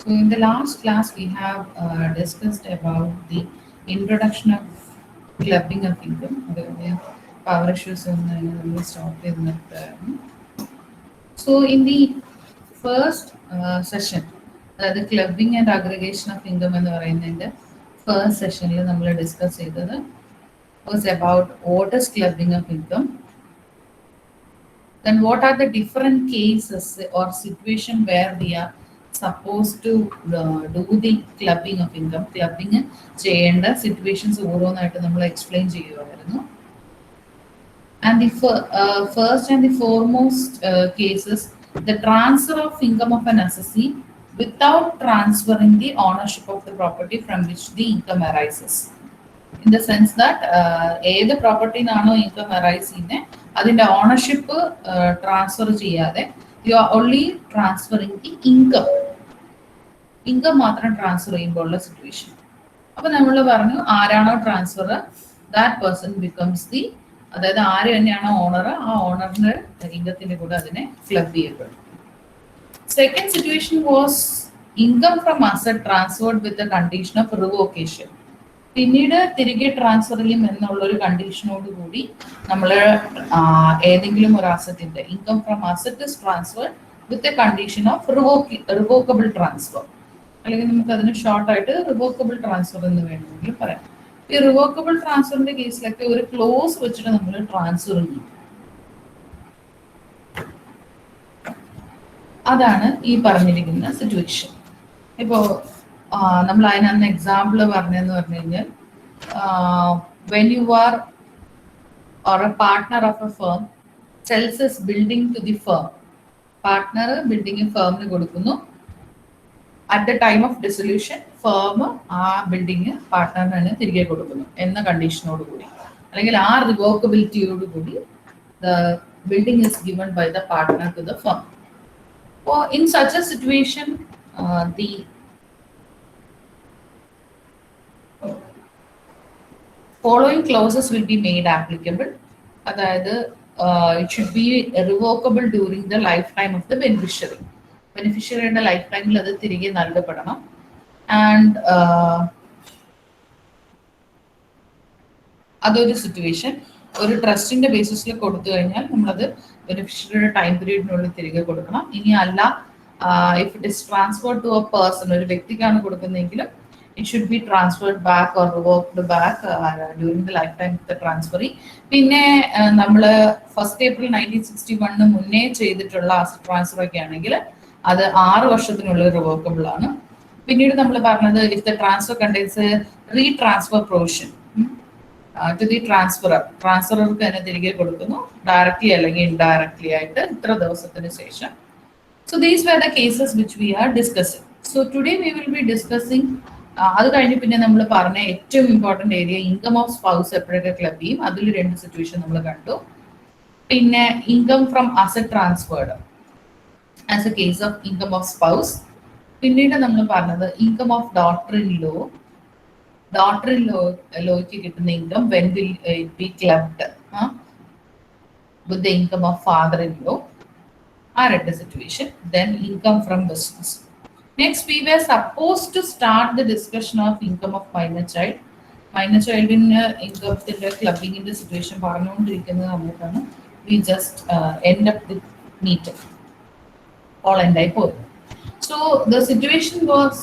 So in the last class, we have discussed about the introduction of clubbing of income. Power issues and stop with So in the first session, the clubbing and aggregation of income എന്ന് പറയുന്നതിന്റെ first sessionൽ നമ്മൾ discuss ചെയ്തത് was about what is clubbing of income. Then what are the different cases or situation where we are supposed to do the clubbing of income. Clubbing ചെയ്യേണ്ട situations ഓരോന്നായിട്ട് നമ്മൾ explain ചെയ്യുമായിരുന്നു. And the first and the foremost cases, the transfer of income of an assessee without transferring the ownership of the property from which the income arises. In the sense that ഏത് പ്രോപ്പർട്ടിന്നാണോ income arise ചെയ്യുന്നത് അതിൻ്റെ ownership transfer ചെയ്യാതെ you are only transferring the income മാത്രം transfer ചെയ്യുമ്പോഴുള്ള situation. അപ്പൊ നമ്മൾ പറഞ്ഞു ആരാണോ transfer that person becomes the, അതായത് ആര് തന്നെയാണോ ഓണർ ആ ഓണറിന്റെ ഇൻകത്തിന്റെ കൂടെ അതിനെ ക്ലബ് ചെയ്യപ്പെടും. Second situation was income from asset transferred with the condition of revocation. പിന്നീട് തിരികെ ട്രാൻസ്ഫർ ചെയ്യും എന്നുള്ള ഒരു കണ്ടീഷനോട് കൂടി നമ്മൾ ഏതെങ്കിലും ഒരു അസറ്റിന്റെ income from asset is transfer with a condition of revocable transfer, അല്ലെങ്കിൽ നമുക്ക് അതിന് ഷോർട്ടായിട്ട് റിവോക്കബിൾ ട്രാൻസ്ഫർ എന്ന് വേണമെങ്കിൽ പറയാം. ഈ റിവോക്കബിൾ ട്രാൻസ്ഫറിന്റെ കേസിലൊക്കെ ഒരു ക്ലോസ് വെച്ചിട്ട് നമ്മൾ ട്രാൻസ്ഫർ ചെയ്യും. അതാണ് ഈ പറഞ്ഞിരിക്കുന്ന സിറ്റുവേഷൻ. ഇപ്പോ നമ്മൾ അതിനന്ന് എക്സാമ്പിൾ പറഞ്ഞതെന്ന് പറഞ്ഞു കഴിഞ്ഞാൽ, when you are or a partner of a firm sells is building to the firm. Partner building ഫേമിന് കൊടുക്കുന്നു. At the time of dissolution firm ആ ബിൽഡിംഗ് പാർട്ട്ണറിന് തിരികെ കൊടുക്കുന്നു എന്ന കണ്ടീഷനോട് കൂടി, അല്ലെങ്കിൽ ആ റിവോക്കബിലിറ്റിയോട് കൂടി the building is given by the partner to the firm. അപ്പോൾ in such a situation the following clauses will be made applicable. അതായത് it should be revocable during the lifetime of the beneficiary. ബെനിഫിഷ്യറിയുടെ ലൈഫ് ടൈമിൽ അത് തിരികെ നൽകപ്പെടണം. And അതൊരു situation. ഒരു ട്രസ്റ്റിന്റെ ബേസിസിൽ കൊടുത്തു കഴിഞ്ഞാൽ നമ്മളത് ബെനിഫിഷ്യറിയുടെ ടൈം പീരീഡിനുള്ളിൽ തിരികെ കൊടുക്കണം. ഇനി അല്ല, if it is transferred to a person, ഒരു വ്യക്തിക്കാണ് കൊടുക്കുന്നതെങ്കിലും it should be transferred back or revoked back during the lifetime of the transferee. പിന്നെ നമ്മൾ 1st April 1961 മുന്നേ ചെയ്തിട്ടുള്ള അസറ്റ് ട്രാൻസ്ഫർ ഒക്കെ ആണെങ്കിൽ അത് 6 വർഷത്തിനുള്ളിൽ റിവോക്കബിൾ ആണ്. പിന്നീട് നമ്മൾ പറഞ്ഞത് if the transfer contains retransfer provision to the ട്രാൻസ്ഫറർക്ക് തന്നെ തിരികെ കൊടുക്കുന്നു, ഡയറക്ട്ലി അല്ലെങ്കിൽ ഇൻഡയറക്ട്ലി ആയിട്ട് ഇത്ര ദിവസത്തിന് ശേഷം. So these were the cases which we are discussing. So today we will be discussing. അത് കഴിഞ്ഞ് പിന്നെ നമ്മൾ പറഞ്ഞ ഏറ്റവും important area income of spouse എപ്പോഴൊക്കെ ക്ലബ് ചെയ്യും, അതിൽ 2 സിറ്റുവേഷൻ നമ്മൾ കണ്ടു. പിന്നെ income from asset transferred as a case of income of spouse. പിന്നീട് നമ്മൾ പറഞ്ഞത് ഇൻകം ഓഫ് ഡോട്ടർ ഇൻ ലോയ്ക്ക് കിട്ടുന്ന income when will it be clubbed with the income of father in law. ആ 2 situation. Then income from business. Next, we were supposed to start the discussion of income of minor child. Minor child in income clubbing in the situation പറഞ്ഞുകൊണ്ടിരിക്കുന്ന സമയത്താണ് we just end up with meeting. All end ആയി പോയി. So the situation was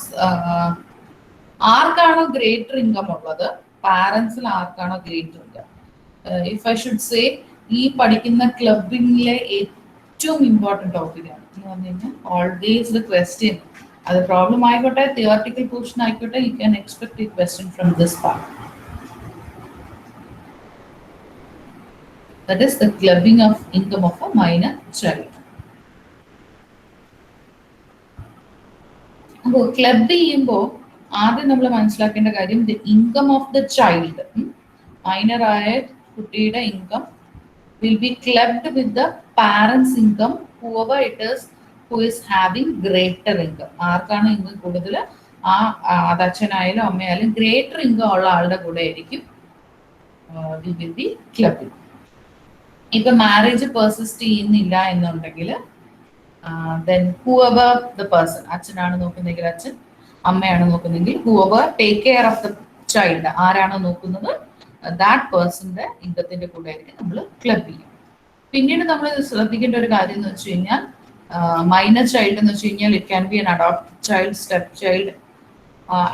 ആർക്കാണോ greater income ഉള്ളത്, പാരൻസിൽ ആർക്കാണോ greater income. If I should say, ഈ പഠിക്കുന്ന ക്ലബിങ്ങിലെ ഏറ്റവും ഇമ്പോർട്ടൻറ്റ് ടോപ്പിക്കാണ് എന്ന് പറഞ്ഞു കഴിഞ്ഞാൽ ഓൾവേസ് ദ ക്വസ്റ്റ്യൻ, അത് പ്രോബ്ലം ആയിക്കോട്ടെ തിയറട്ടിക്കൽ പോർഷൻ ആയിക്കോട്ടെ, you can expect a question from this part. That is the clubbing of income of a minor child. അപ്പോൾ ക്ലബ് ചെയ്യുമ്പോൾ ആദ്യം നമ്മൾ മനസ്സിലാക്കേണ്ട കാര്യം, the income of the child, മൈനറായ കുട്ടിയുടെ income will be clubbed with the parents income whoever it is who is having greater income. ആർക്കാണ് income കൂടുതൽ, അത് അച്ഛനായാലും അമ്മയായാലും ഗ്രേറ്റർ ഇൻകം ഉള്ള ആളുടെ കൂടെ ആയിരിക്കും വിൽ ബി ക്ലബിംഗ്. ഇപ്പൊ മാരേജ് പെർസിസ്റ്റ് ചെയ്യുന്നില്ല എന്നുണ്ടെങ്കിൽ ദെൻ ഹൂഎവർ ദ പേഴ്സൺ, അച്ഛനാണ് നോക്കുന്നെങ്കിൽ അച്ഛൻ, അമ്മയാണ് നോക്കുന്നെങ്കിൽ whoever take care of the child, ആരാണോ നോക്കുന്നത് ദാറ്റ് പേഴ്സന്റെ ഇൻകത്തിന്റെ കൂടെ ആയിരിക്കും നമ്മൾ ക്ലബ് ചെയ്യും. പിന്നീട് നമ്മൾ ശ്രദ്ധിക്കേണ്ട ഒരു കാര്യം എന്ന് വെച്ച് കഴിഞ്ഞാൽ മൈനർ ചൈൽഡ് എന്ന് വെച്ച് കഴിഞ്ഞാൽ it can be an adopt child, step child,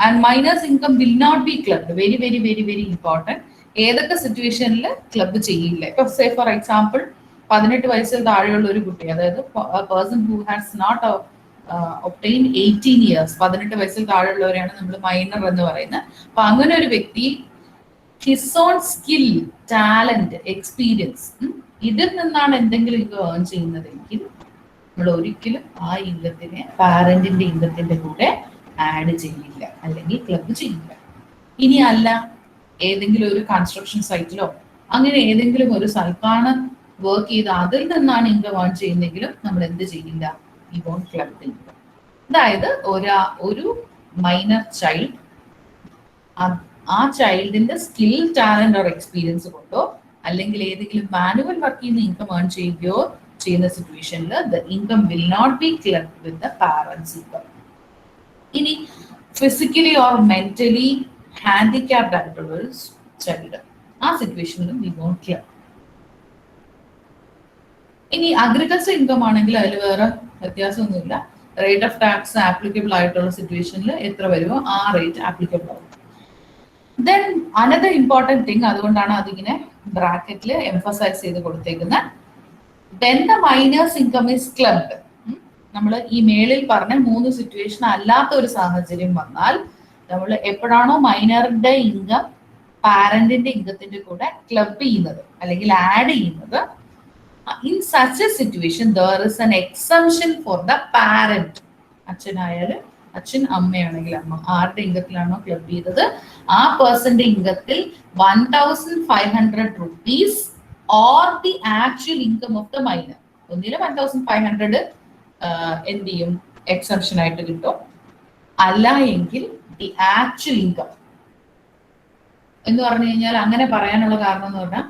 and minors income will not be clubbed. Very very very very important. ഏതൊക്കെ സിറ്റുവേഷനിൽ ക്ലബ് ചെയ്യില്ല? ഇപ്പൊ സേ ഫോർ എക്സാമ്പിൾ 18 വയസ്സിൽ താഴെയുള്ള ഒരു കുട്ടി, അതായത് person who has not obtain 18 years, 18 വയസ്സിൽ താഴെയുള്ളവരെയാണ് നമ്മൾ മൈനർ എന്ന് പറയുന്നത്. അപ്പൊ അങ്ങനെ ഒരു വ്യക്തി his own skill, talent, experience, ഇതിൽ നിന്നാണ് എന്തെങ്കിലും ഇത് ഏൺ ചെയ്യുന്നതെങ്കിൽ നമ്മൾ ഒരിക്കലും ആ ഇൻകത്തിനെ പാരന്റിന്റെ ഇൻകത്തിന്റെ കൂടെ ആഡ് ചെയ്യില്ല, അല്ലെങ്കിൽ ക്ലബ് ചെയ്യില്ല. ഇനി അല്ല, ഏതെങ്കിലും ഒരു കൺസ്ട്രക്ഷൻ സൈറ്റിലോ അങ്ങനെ ഏതെങ്കിലും ഒരു സ്ഥലത്താണ് വർക്ക് ചെയ്ത് അതിൽ നിന്നാണ് ഇൻകം ഏൺ ചെയ്യുന്നെങ്കിലും നമ്മൾ എന്ത് ചെയ്യില്ല, ഈ വോണ്ട് ക്ലബ് ചെയ്യില്ല. അതായത് ഒരു മൈനർ ചൈൽഡ് ആ ചൈൽഡിന്റെ സ്കിൽ, ടാലന്റ് ഓർ എക്സ്പീരിയൻസ് കൊണ്ടോ അല്ലെങ്കിൽ ഏതെങ്കിലും മാനുവൽ വർക്ക് ചെയ്യുന്ന ഇൻകം ഏൺ ചെയ്യുകയോ ചെയ്യുന്ന സിറ്റുവേഷനിൽ the income will not be club with the parents income. ഇനി ഫിസിക്കലി ഓർ മെന്റലി ഹാൻഡിക്യാപ്ഡ് ആയിട്ടുള്ള ഒരു ചൈൽഡ്, ആ സിറ്റുവേഷനിലും വി വോണ്ട് ക്ലബ്. ഇനി അഗ്രികൾച്ചർ ഇൻകം ആണെങ്കിൽ അതിൽ വേറെ വ്യത്യാസമൊന്നുമില്ല. റേറ്റ് ഓഫ് ടാക്സ് ആപ്ലിക്കബിൾ ആയിട്ടുള്ള സിറ്റുവേഷനിൽ എത്ര വരുമോ ആ റേറ്റ് ആപ്ലിക്കബിൾ ആവും. ദെൻ അനദർ ഇമ്പോർട്ടൻറ്റ് തിങ്, അതുകൊണ്ടാണ് അതിങ്ങനെ ബ്രാക്കറ്റിൽ എംഫസൈസ് ചെയ്ത് കൊടുത്തേക്കുന്നത്, when the miners income is clubbed. നമ്മൾ ഈ മേളിൽ പറഞ്ഞ 3 സിറ്റുവേഷൻ അല്ലാത്ത ഒരു സാഹചര്യം വന്നാൽ നമ്മൾ എപ്പോഴാണോ മൈനറിന്റെ ഇൻകം പാരന്റിന്റെ ഇൻകത്തിന്റെ കൂടെ ക്ലബ് ചെയ്യുന്നത് അല്ലെങ്കിൽ ആഡ് ചെയ്യുന്നത്, in such a situation there is an exemption for the parent. അച്ഛനായാലും അച്ഛൻ, അമ്മയാണെങ്കിൽ അമ്മ, ആരുടെ ഇൻകത്തിലാണോ ക്ലബ് ചെയ്തത് ആ പേഴ്സന്റെ ഇൻകത്തിൽ 1500 rupees or the actual income of the minor, ഒന്നില് 1500 എന്ത് ചെയ്യും, എക്സംഷൻ ആയിട്ട് കിട്ടും. അല്ല എങ്കിൽ ദി ആക്ച്വൽ ഇൻകം എന്ന് പറഞ്ഞു കഴിഞ്ഞാൽ, അങ്ങനെ പറയാനുള്ള കാരണം എന്ന് പറഞ്ഞാൽ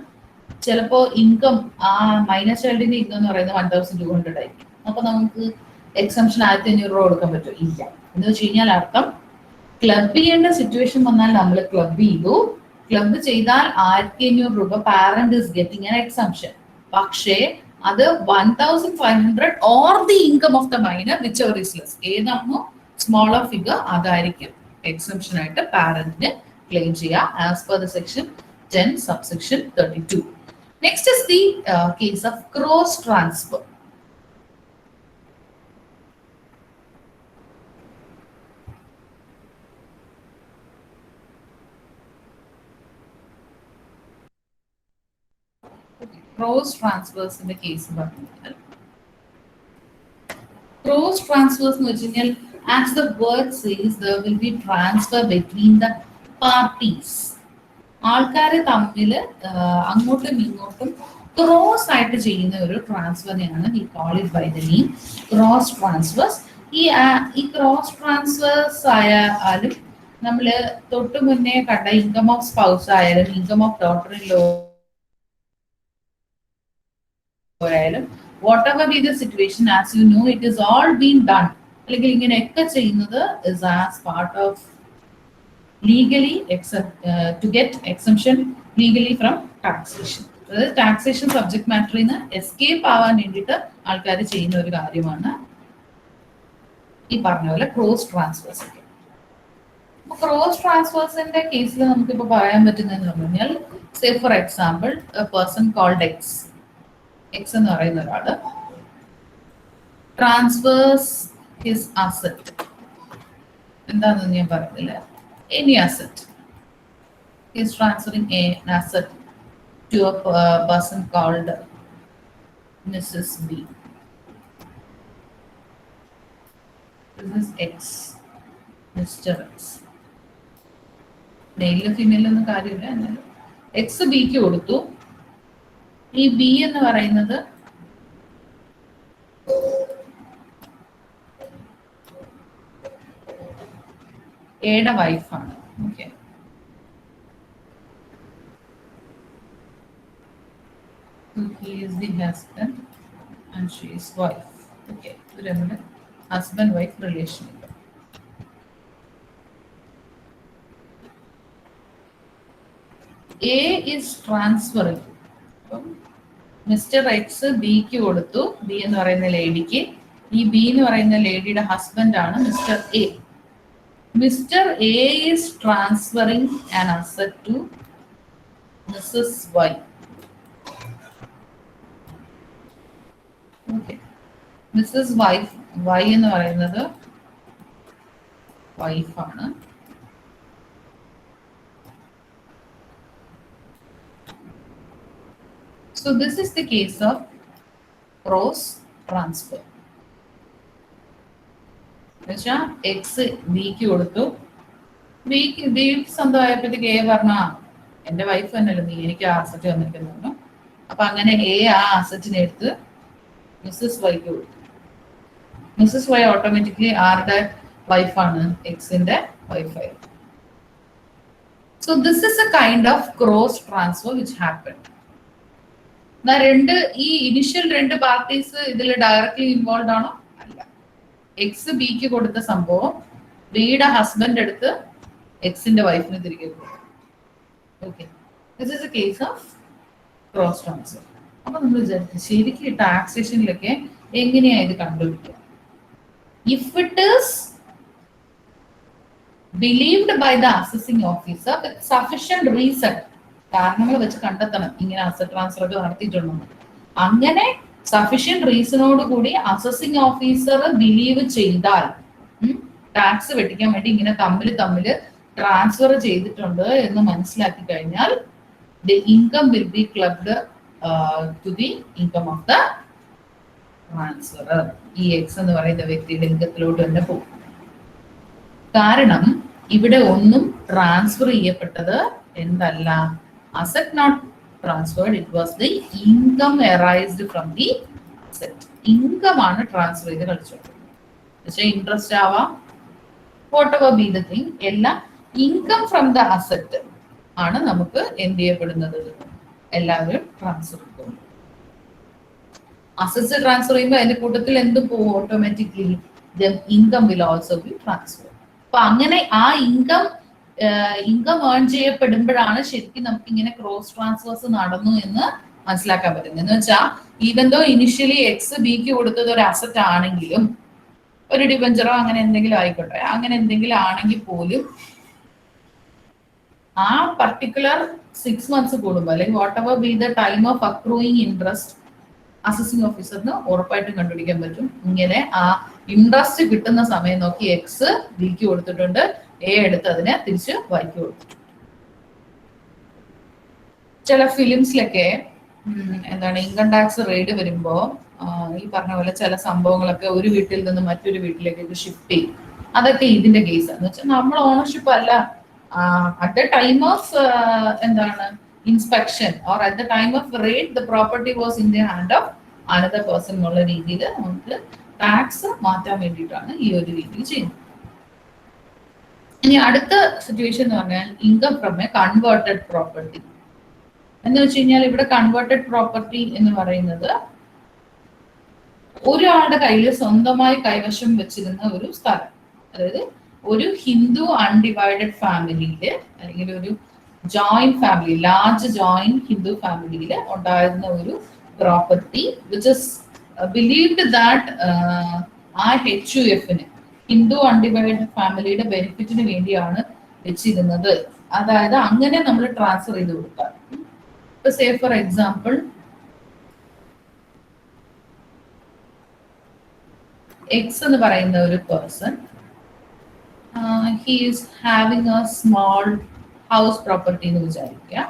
ചിലപ്പോ ഇൻകം ആ മൈനർ ചൈൽഡിന്റെ ഇൻകം എന്ന് പറയുന്നത് 1200 ആയിരിക്കും. അപ്പൊ നമുക്ക് എക്സംഷൻ 1500 രൂപ കൊടുക്കാൻ പറ്റും? ഇല്ല. എന്ന് വെച്ച് കഴിഞ്ഞാൽ അർത്ഥം, ക്ലബ് ചെയ്യേണ്ട സിറ്റുവേഷൻ വന്നാൽ നമ്മൾ ക്ലബ് ചെയ്തു, ക്ലബ് ചെയ്താൽ 1500 രൂപ parent is getting an exemption. പക്ഷേ അത് 1500 or the income of the minor which ever is less, ഏതാണോ സ്മോളർ ഫിഗർ അതായിരിക്കും എക്സംഷൻ ആയിട്ട് പാരന്റിന് ക്ലെയിം ചെയ്യുക as per the section 10 subsection 32. Next is the case of cross transfer. Cross transfers in the case of cross transfers എന്ന് വെച്ച് കഴിഞ്ഞാൽ, as the word says, there will be transfer between the parties. ആൾക്കാരെ തമ്മിൽ അങ്ങോട്ടും ഇങ്ങോട്ടും cross ആയിട്ട് ചെയ്യുന്ന ഒരു ട്രാൻസ്ഫറിനെയാണ് ഈ call it by the name cross transfers. ഈ ക്രോസ് ട്രാൻസ്ഫേഴ്സ് ആയാലും നമ്മൾ തൊട്ട് മുന്നേ കണ്ട ഇൻകം ഓഫ് സ്പൗസ് ആയാലും income of daughter in law ആയാലും whatever be the situation, as you know it is all been done, അല്ലെങ്കിൽ ഇങ്ങനെയൊക്കെ ചെയ്യുന്നത് is as part of legally to get exemption legally from taxation. അതായത് taxation subject മാറ്ററിൽ നിന്ന് escape ആവാൻ വേണ്ടിയിട്ട് ആൾക്കാർ ചെയ്യുന്ന ഒരു കാര്യമാണ് ഈ പറഞ്ഞ പോലെ ക്രോസ് ട്രാൻസ്ഫേഴ്സ് ഒക്കെ. അപ്പൊ ക്രോസ് ട്രാൻസ്ഫേഴ്സിന്റെ കേസിൽ നമുക്കിപ്പോൾ പറയാൻ പറ്റുന്നതെന്ന് പറഞ്ഞു കഴിഞ്ഞാൽ, say for example person called X എന്ന് പറയുന്ന ഒരാള് ട്രാൻസ്ഫേഴ്സ് ഹിസ് അസറ്റ്, എന്താണെന്ന് ഞാൻ പറയുന്നില്ല, any asset. He is transferring an asset to a person called Mrs. B. This is X, Mr. X. മെയിലും ഫീമെയിലൊന്നും കാര്യമില്ല, എന്നാലും എക്സ് ബിക്ക് കൊടുത്തു. ഈ ബി എന്ന് പറയുന്നത് എയുടെ വൈഫാണ്. Okay, he is the husband and she is wife. Okay, ഒരു നമ്മുടെ husband wife relationship. A is transferring. അപ്പം മിസ്റ്റർ എക്സ് ബിക്ക് കൊടുത്തു, ബി എന്ന് പറയുന്ന ലേഡിക്ക്. ഈ ബി എന്ന് പറയുന്ന ലേഡിയുടെ ഹസ്ബൻഡ് ആണ് mister A. Mister A is transferring an asset to missus Y. Okay, missus wife, Y എന്ന് പറയുന്നത് വൈഫാണ്. So this is the case of cross transfer. എന്നുവെച്ചാൽ എക്സ് ബിക്ക് കൊടുത്തു, ബി സ്വന്തമായപ്പോഴത്തേക്ക് എ പറഞ്ഞ എന്റെ വൈഫ് തന്നെയല്ലോ നീ, എനിക്ക് ആ അസറ്റ് വന്നിരിക്കുന്നു. അപ്പൊ അങ്ങനെ എ ആ അസറ്റിനെ എടുത്ത് മിസ്സസ് വൈക്ക് കൊടുത്തു. മിസ്സസ് വൈ ഓട്ടോമാറ്റിക്കലി ആരുടെ വൈഫാണ്? എക്സിന്റെ വൈഫായി. So this is a kind of cross transfer which happen. ഈ ഇനിഷ്യൽ രണ്ട് പാർട്ടീസ് ഇതിൽ ഡയറക്ട്ലി ഇൻവോൾവ് ആണോ? അല്ല. എക്സ് ബിക്ക് കൊടുത്ത സംഭവം ബിയുടെ ഹസ്ബൻഡ് എടുത്ത് എക്സിന്റെ വൈഫിന് തിരികെ കൊടുത്തു. Okay, this is a case of cross transfer. അപ്പൊ നമ്മൾ വിചാരിച്ചു ശരിക്കും ടാക്സേഷനിലൊക്കെ എങ്ങനെയാ ഇത് കണ്ടുപിടിക്കുക? If it is believed by the assessing officer with sufficient reason, കാരണങ്ങൾ വെച്ച് കണ്ടെത്തണം ഇങ്ങനെ അസറ്റ് ട്രാൻസ്ഫർ ഒക്കെ നടത്തിയിട്ടുണ്ടോ. അങ്ങനെ സഫിഷ്യന്റ് റീസണോട് കൂടി അസസിംഗ് ഓഫീസർ ബിലീവ് ചെയ്താൽ ടാക്സ് വെട്ടിക്കാൻ വേണ്ടി ഇങ്ങനെ തമ്മിൽ ട്രാൻസ്ഫർ ചെയ്തിട്ടുണ്ട് എന്ന് മനസ്സിലാക്കി കഴിഞ്ഞാൽ the income will be clubbed to the income of the transferor. ഈ എക്സ് എന്ന് പറയുന്ന വ്യക്തിയുടെ ഇൻകത്തിലോട്ട് തന്നെ പോകും. കാരണം ഇവിടെ ഒന്നും ട്രാൻസ്ഫർ ചെയ്യപ്പെട്ടത് എന്തല്ല, asset not transferred, it was the income arised from the asset. Income ആണ് ട്രാൻസ്ഫർ ചെയ്ത് കളിച്ചോളൂ. പക്ഷേ ഇൻട്രസ്റ്റ് ആവാം, what ever be the thing, എല്ലാം ഇൻകം ഫ്രം ദ അസറ്റ് ആണ് നമുക്ക് എന്ത് ചെയ്യപ്പെടുന്നത്, എല്ലാവരും ട്രാൻസ്ഫർ ചെയ്യും. അസറ്റ്സ് ട്രാൻസ്ഫർ ചെയ്യുമ്പോൾ അതിന്റെ കൂട്ടത്തിൽ എന്ത് പോകും? Automatically income will also be transfer. അപ്പൊ അങ്ങനെ ആ ഇൻകം ഏൺ ചെയ്യപ്പെടുമ്പോഴാണ് ശരിക്കും നമുക്ക് ഇങ്ങനെ ക്രോസ് ട്രാൻസ്ഫേഴ്സ് നടന്നു എന്ന് മനസ്സിലാക്കാൻ പറ്റുന്നത്. എന്ന് വെച്ചാൽ ഈവൻ ദോ ഇനിഷ്യലി എക്സ് ബിക്ക് കൊടുത്തത് ഒരു അസറ്റ് ആണെങ്കിലും, ഒരു ഡിബഞ്ചറോ അങ്ങനെ എന്തെങ്കിലും ആയിക്കോട്ടെ, അങ്ങനെ എന്തെങ്കിലും ആണെങ്കിൽ പോലും ആ പർട്ടിക്കുലർ 6 months കൂടുമ്പോൾ അല്ലെങ്കിൽ whatever be the time of accruing interest assessing ഓഫീസറിന് ഉറപ്പായിട്ടും കണ്ടുപിടിക്കാൻ പറ്റും. ഇങ്ങനെ ആ ഇൻട്രസ്റ്റ് കിട്ടുന്ന സമയം നോക്കി എക്സ് ബിക്ക് കൊടുത്തിട്ടുണ്ട്, എ എടുത്ത് അതിനെ തിരിച്ച് വൈക്ക് കൊടുത്തിട്ടുണ്ട്. ചില ഫിലിംസിലൊക്കെ എന്താണ് ഇൻകം ടാക്സ് റെയ്ഡ് വരുമ്പോ ഈ പറഞ്ഞ പോലെ ചില സംഭവങ്ങളൊക്കെ ഒരു വീട്ടിൽ നിന്ന് മറ്റൊരു വീട്ടിലേക്ക് ഷിഫ്റ്റ് ചെയ്യും. അതൊക്കെ ഇതിന്റെ കേസ് എന്ന് വെച്ചാൽ നമ്മൾ ഓണർഷിപ്പ് അല്ല, അറ്റ് ദ ടൈം ഓഫ് എന്താണ് inspection or at the time of raid the property was in the hand of another person എന്നുള്ള രീതിയിൽ നമുക്ക് ടാക്സ് മാറ്റാൻ വേണ്ടിയിട്ടാണ് ഈ ഒരു രീതിയിൽ ചെയ്യുന്നത്. ഇനി അടുത്ത സിറ്റുവേഷൻ എന്ന് പറഞ്ഞാൽ income from A converted property. എന്ന് വെച്ച് കഴിഞ്ഞാൽ ഇവിടെ കൺവേർട്ടഡ് പ്രോപ്പർട്ടി എന്ന് പറയുന്നത് ഒരാളുടെ കയ്യിൽ സ്വന്തമായി കൈവശം വെച്ചിരുന്ന ഒരു സ്ഥലം. അതായത് ഒരു ഹിന്ദു അൺഡിവൈഡഡ് ഫാമിലിയില് അല്ലെങ്കിൽ ഒരു joint family, large joint Hindu ഫാമിലിയിൽ ഉണ്ടായിരുന്ന ഒരു property which is believed that ആ HUF-ന് ഹിന്ദു അൺഡിവൈഡഡ് ഫാമിലിയുടെ ബെനിഫിറ്റിന് വേണ്ടിയാണ് വെച്ചിരുന്നത്. അതായത് അങ്ങനെ നമ്മൾ ട്രാൻസ്ഫർ ചെയ്ത് കൊടുക്കാം. ഇപ്പൊ സേ ഫോർ എക്സാമ്പിൾ എക്സ് എന്ന് പറയുന്ന ഒരു person he is having A small house property എന്ന് വിചാരിക്കുക.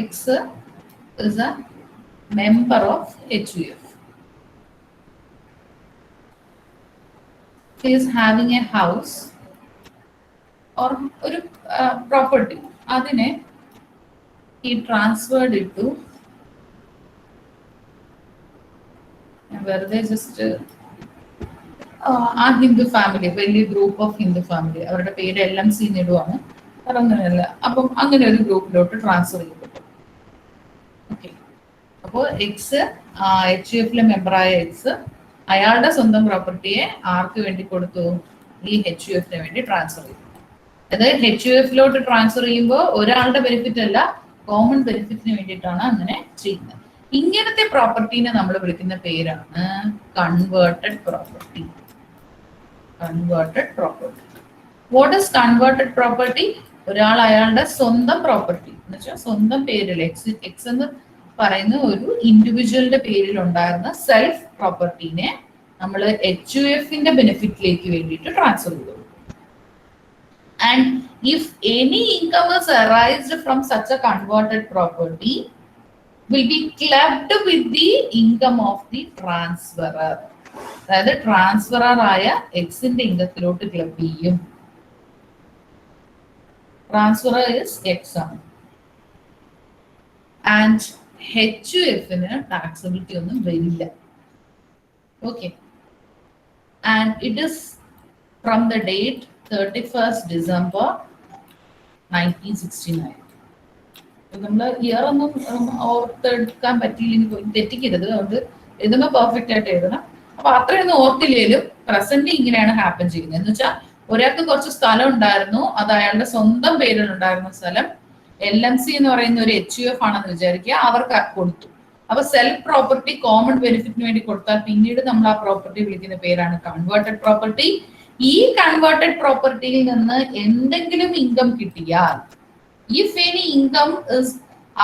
X is A member of HUF. He is having a house or ഒരു property. അതിനെ he transferred it to വെറുതെ ജസ്റ്റ് ആ ഹിന്ദു ഫാമിലി, വലിയ ഗ്രൂപ്പ് ഓഫ് ഹിന്ദു ഫാമിലി, അവരുടെ പേര് LMC ഇടുവാണ്, അങ്ങനെയല്ല. അപ്പം അങ്ങനെ ഒരു ഗ്രൂപ്പിലോട്ട് ട്രാൻസ്ഫർ ചെയ്യപ്പെട്ടു. ഓക്കെ, അപ്പോൾ എക്സ് HUF-ലെ മെമ്പറായ എക്സ് അയാളുടെ സ്വന്തം പ്രോപ്പർട്ടിയെ ആർക്ക് വേണ്ടി കൊടുത്തു? ഈ HUF-ന് വേണ്ടി ട്രാൻസ്ഫർ ചെയ്തു. അതായത് HUF-ലോട്ട് ട്രാൻസ്ഫർ ചെയ്യുമ്പോൾ ഒരാളുടെ ബെനിഫിറ്റ് അല്ല, കോമൺ ബെനിഫിറ്റിന് വേണ്ടിയിട്ടാണ് അങ്ങനെ ചെയ്യുന്നത്. ഇങ്ങനത്തെ പ്രോപ്പർട്ടീനെ നമ്മൾ വിളിക്കുന്ന പേരാണ് converted property. Converted property. What is converted property? ഒരാൾ അയാളുടെ സ്വന്തം പ്രോപ്പർട്ടി എന്ന് വെച്ചാൽ സ്വന്തം പേരിൽ എക്സ് എന്ന് പറയുന്ന ഒരു ഇൻഡിവിജ്വലിന്റെ പേരിൽ ഉണ്ടായിരുന്ന സെൽഫ് പ്രോപ്പർട്ടീനെ നമ്മൾ HUF-ന്റെ ബെനിഫിറ്റിലേക്ക് വേണ്ടിയിട്ട് ട്രാൻസ്ഫർ ചെയ്തു. And if any income is arised from such a converted property will be clubbed with the income of the transferor. അതായത് ട്രാൻസ്ഫറർ ആയ എക്സിന്റെ ഇൻകത്തിലോട്ട് ക്ലബ് ചെയ്യും. ട്രാൻസ്ഫറർ ഇസ് എക്സ് ആണ്. ആൻഡ് HUF-ന് ടാക്സബിലിറ്റി ഒന്നും വരില്ല. Okay. And it is from the date 31st December 1969. നമ്മൾ year ഒന്നും ഓർത്തെടുക്കാൻ പറ്റിയില്ലെങ്കിൽ തെറ്റിക്കരുത്. അതുകൊണ്ട് എഴുതുമ്പോൾ പെർഫെക്റ്റ് ആയിട്ട് എഴുതണം. അപ്പൊ അത്രയൊന്നും ഓർത്തില്ലേലും പ്രസന്റ് ഇങ്ങനെയാണ് ഹാപ്പൻ ചെയ്യുന്നത്. എന്ന് വെച്ചാൽ ഒരാൾക്ക് കുറച്ച് സ്ഥലം ഉണ്ടായിരുന്നു, അത് അയാളുടെ സ്വന്തം പേരിൽ ഉണ്ടായിരുന്ന സ്ഥലം LMC എന്ന് പറയുന്ന ഒരു HUF ആണെന്ന് വിചാരിക്കുക, അവർക്ക് കൊടുത്തു. അപ്പൊ സെൽഫ് പ്രോപ്പർട്ടി കോമൺ ബെനിഫിറ്റിന് വേണ്ടി കൊടുത്താൽ പിന്നീട് നമ്മൾ ആ പ്രോപ്പർട്ടി വിളിക്കുന്ന പേരാണ് കൺവേർട്ടഡ് പ്രോപ്പർട്ടി. ഈ കൺവേർട്ടഡ് പ്രോപ്പർട്ടിയിൽ നിന്ന് എന്തെങ്കിലും ഇൻകം കിട്ടിയാൽ, if any income is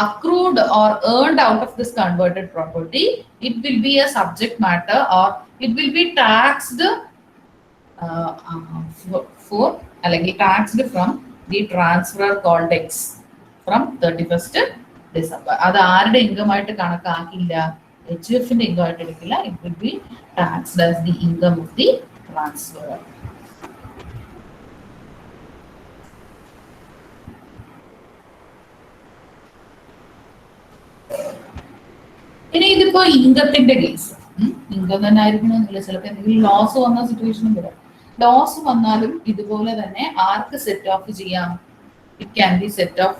accrued or earned out of this converted property, it will be a subject matter or it will be taxed അല്ലെങ്കിൽ taxed from the transferor called X from 31st December. അത് ആരുടെ income ആയിട്ട് കണക്കാക്കില്ല? HUF-ന്റെ income ആയിട്ട് എടുക്കില്ല. It will be taxed as the income of the transferor. ഇനി ഇതിപ്പോ ഇൻകത്തിന്റെ case, income തന്നെ ആയിരിക്കണമെന്നില്ല, ചിലപ്പോൾ എന്തെങ്കിലും ലോസ് വന്ന സിറ്റുവേഷനും വരാം. ലോസ് വന്നാലും ഇതുപോലെ തന്നെ ആർക്ക് സെറ്റ് ഓഫ് ചെയ്യാം? It can be set off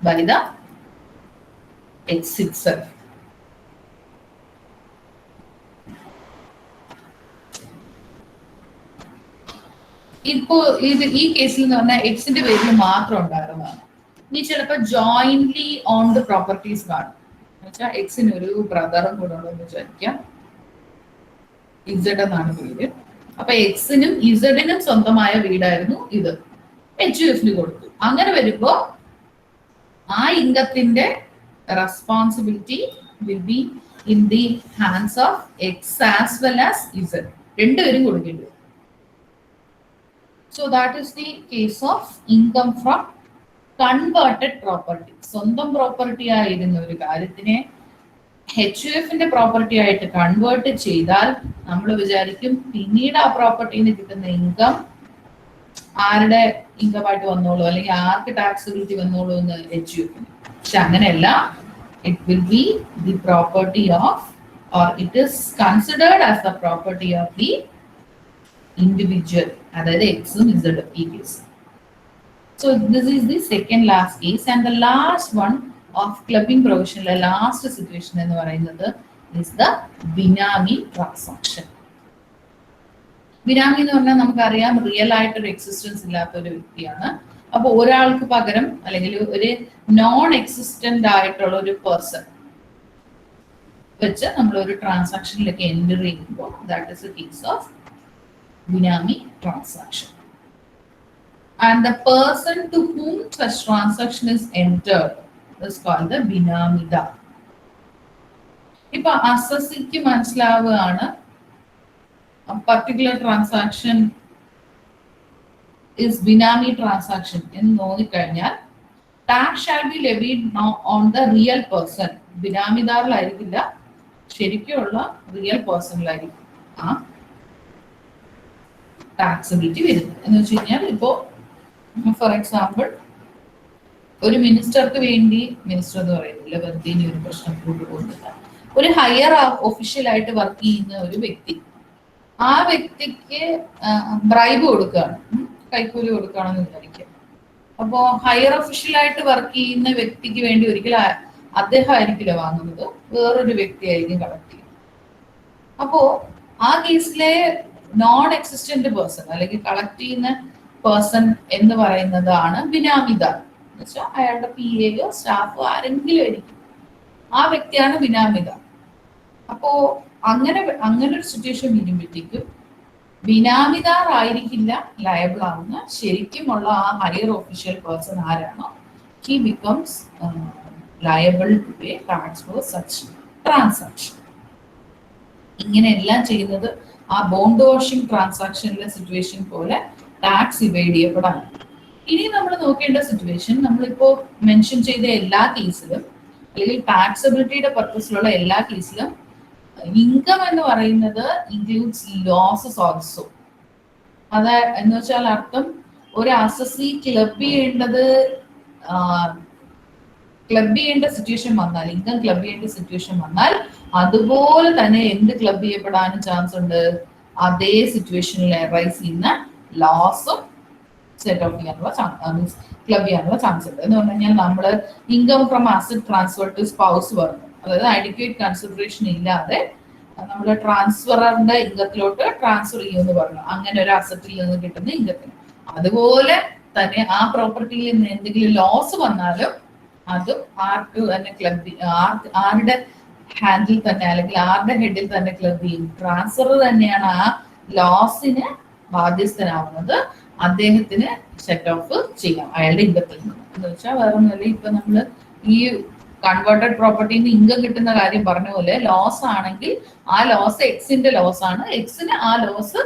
by the X itself. ഇപ്പോ ഈ കേസിൽ എന്ന് പറഞ്ഞാൽ എക്സിന്റെ പേരിൽ മാത്രം ഉണ്ടായിരുന്നതാണ്. ഇനി ചിലപ്പോൾ ജോയിന്റ്ലി ഓൺഡ് പ്രോപ്പർട്ടീസ് കാണും. എന്നുവെച്ചാൽ എക്സിന് ഒരു ബ്രദറും കൂടെ ഉണ്ടെന്ന് വിചാരിക്കാം, ഇസഡ് എന്നാണ് പേര്. അപ്പൊ എക്സിനും ഇസഡിനും സ്വന്തമായ വീടായിരുന്നു ഇത്, HUF-ന് കൊടുത്തു. അങ്ങനെ വരുമ്പോ ആ ഇൻകത്തിന്റെ responsibility will be in the hands of x as well as z, രണ്ടുപേരും കൊടുക്കേണ്ടി വരും. So that is the case of income from converted property. സ്വന്തം പ്രോപ്പർട്ടി ആയിരുന്ന ഒരു കാര്യത്തിനെ HUF-ന്റെ പ്രോപ്പർട്ടി ആയിട്ട് കൺവേർട്ട് ചെയ്താൽ നമ്മൾ വിചാരിക്കും പിന്നീട് ആ പ്രോപ്പർട്ടിന്ന് കിട്ടുന്ന ഇൻകം ആരുടെ ഇൻകം ആയിട്ട് വന്നോളൂ, അല്ലെങ്കിൽ ആർക്ക് ടാക്സബിലിറ്റി വന്നോളൂ എന്ന് HUF-ന്. പക്ഷെ അങ്ങനെയല്ല. It will be the property of, or it is considered as the property of the individual, അതായത് എക്സും ഇസഡും ഈ case. So this is the second last case, and the last one of clubbing provision, the last situation എന്ന് പറയുന്നത് is the benami transaction. ബിനാമി എന്ന് പറഞ്ഞാൽ നമുക്കറിയാം real ആയിട്ടൊരു existence ഇല്ലാത്ത ഒരു വ്യക്തിയാണ്. അപ്പൊ ഒരാൾക്ക് പകരം അല്ലെങ്കിൽ ഒരു നോൺ എക്സിസ്റ്റന്റ് ആയിട്ടുള്ള ഒരു പേഴ്സൺ വെച്ച് നമ്മൾ ഒരു ട്രാൻസാക്ഷനിലേക്ക് എൻ്റർ ചെയ്യുമ്പോൾ that is a case of Binami transaction. And the person to whom such transaction is entered is called the Binamida. ഇപ്പൊ അസസിക്ക് മനസ്സിലാവുകയാണ് particular transaction is benami transaction എന്ന് തോന്നിക്കഴിഞ്ഞാൽ tax shall be levied on the real person. ബിനാമിദാറിലായിരിക്കില്ല, ശരിക്കുള്ള real പേഴ്സണിലായിരിക്കും ആ taxability വരുന്നത്. എന്ന് വെച്ച് കഴിഞ്ഞാൽ ഇപ്പോ ഫോർ എക്സാമ്പിൾ ഒരു മിനിസ്റ്റർക്ക് വേണ്ടി, മിനിസ്റ്റർ എന്ന് പറയുന്നില്ല, വെറുതെ ഇനി ഒരു പ്രശ്നം കൊണ്ടുപോകുന്നില്ല, ഒരു ഹയർ ഒഫീഷ്യലായിട്ട് വർക്ക് ചെയ്യുന്ന ഒരു വ്യക്തി, ആ വ്യക്തിക്ക് ബ്രൈബ് കൊടുക്കുകയാണ്, കൈക്കൂലി കൊടുക്കുകയാണെന്ന് വിചാരിക്കുക. അപ്പോൾ ഹയർ ഒഫീഷ്യലായിട്ട് വർക്ക് ചെയ്യുന്ന വ്യക്തിക്ക് വേണ്ടി ഒരിക്കലും അദ്ദേഹം ആയിരിക്കില്ല വാങ്ങുന്നത്, വേറൊരു വ്യക്തിയായിരിക്കും കളക്ട് ചെയ്യുന്നത്. അപ്പോ ആ കേസിലെ നോൺ എക്സിസ്റ്റന്റ് പേഴ്സൺ അല്ലെങ്കിൽ കളക്ട് ചെയ്യുന്ന പേഴ്സൺ എന്ന് പറയുന്നതാണ് ബിനാമിദാർ. എന്ന് വെച്ചാൽ അയാളുടെ പി എയോ സ്റ്റാഫോ ആരെങ്കിലും ആയിരിക്കും, ആ വ്യക്തിയാണ് ബിനാമിദാർ. അപ്പോ അങ്ങനെ ഒരു സിറ്റുവേഷൻ വരുമ്പോഴത്തേക്കും ബിനാമിദാർ ആയിരിക്കില്ല ലയബിൾ ആവുന്ന, ശരിക്കുമുള്ള ആ ഹയർ ഒഫീഷ്യൽ പേഴ്സൺ ആരാണോ he becomes liable to pay tax for such transaction. ഇങ്ങനെയെല്ലാം ചെയ്യുന്നത് ആ ബോണ്ട് വാഷിംഗ് ട്രാൻസാക്ഷനിലെ സിറ്റുവേഷൻ പോലെ ടാക്സ് ഇവൈഡ് ചെയ്യപ്പെടാൻ. ഇനി നമ്മൾ നോക്കേണ്ട സിറ്റുവേഷൻ, നമ്മളിപ്പോ മെൻഷൻ ചെയ്ത എല്ലാ കേസിലും അല്ലെങ്കിൽ ടാക്സബിലിറ്റിയുടെ പർപ്പസിലുള്ള എല്ലാ കേസിലും ഇൻകം എന്ന് പറയുന്നത് ഇൻക്ലൂഡ്സ് ലോസസ് ഓൾസോ. അത് എന്ന് വെച്ചാൽ അർത്ഥം ഒരു അസസി ക്ലബ് ചെയ്യേണ്ട സിറ്റുവേഷൻ വന്നാൽ, ഇൻകം ക്ലബ് ചെയ്യേണ്ട സിറ്റുവേഷൻ വന്നാൽ അതുപോലെ തന്നെ എന്ത് ക്ലബ് ചെയ്യപ്പെടാനും ചാൻസ് ഉണ്ട്, അതേ സിറ്റുവേഷനിൽ അറൈസ് ചെയ്യുന്ന ലോസും സെറ്റ് ഓഫ് ചെയ്യാനുള്ള ക്ലബ് ചെയ്യാനുള്ള ചാൻസ് ഉണ്ട്. എന്ന് പറഞ്ഞു കഴിഞ്ഞാൽ നമ്മൾ income from asset transfer to spouse പറഞ്ഞു, അതായത് അഡിക്വേറ്റ് കൺസിഡറേഷൻ ഇല്ലാതെ നമ്മൾ ട്രാൻസ്ഫറിന്റെ ഇൻകത്തിലോട്ട് ട്രാൻസ്ഫർ ചെയ്യുമെന്ന് പറഞ്ഞു, അങ്ങനെ ഒരു അസറ്റിൽ നിന്ന് കിട്ടുന്ന ഇൻകത്തിന്. അതുപോലെ തന്നെ ആ പ്രോപ്പർട്ടിയിൽ നിന്ന് എന്തെങ്കിലും ലോസ് വന്നാലും അതും ആർക്ക് തന്നെ ക്ലബ്, ആരുടെ ഹാൻഡിൽ തന്നെ അല്ലെങ്കിൽ ആരുടെ ഹെഡിൽ തന്നെ ക്ലബ് ചെയ്യും. ട്രാൻസ്ഫർ തന്നെയാണ് ആ ലോസിന് ബാധ്യസ്ഥനാവുന്നത്, അദ്ദേഹത്തിന് സെറ്റ് ഓഫ് ചെയ്യാം അയാളുടെ ഇൻകത്തിൽ നിന്ന്. എന്ന് വെച്ചാൽ വേറെ ഒന്നുമല്ല, ഇപ്പൊ നമ്മള് ഈ കൺവേർട്ടഡ് പ്രോപ്പർട്ടിന്ന് ഇൻകം കിട്ടുന്ന കാര്യം പറഞ്ഞ പോലെ ലോസ് ആണെങ്കിൽ ആ ലോസ് എക്സിന്റെ ലോസ് ആണ്, എക്സിന് ആ ലോസ്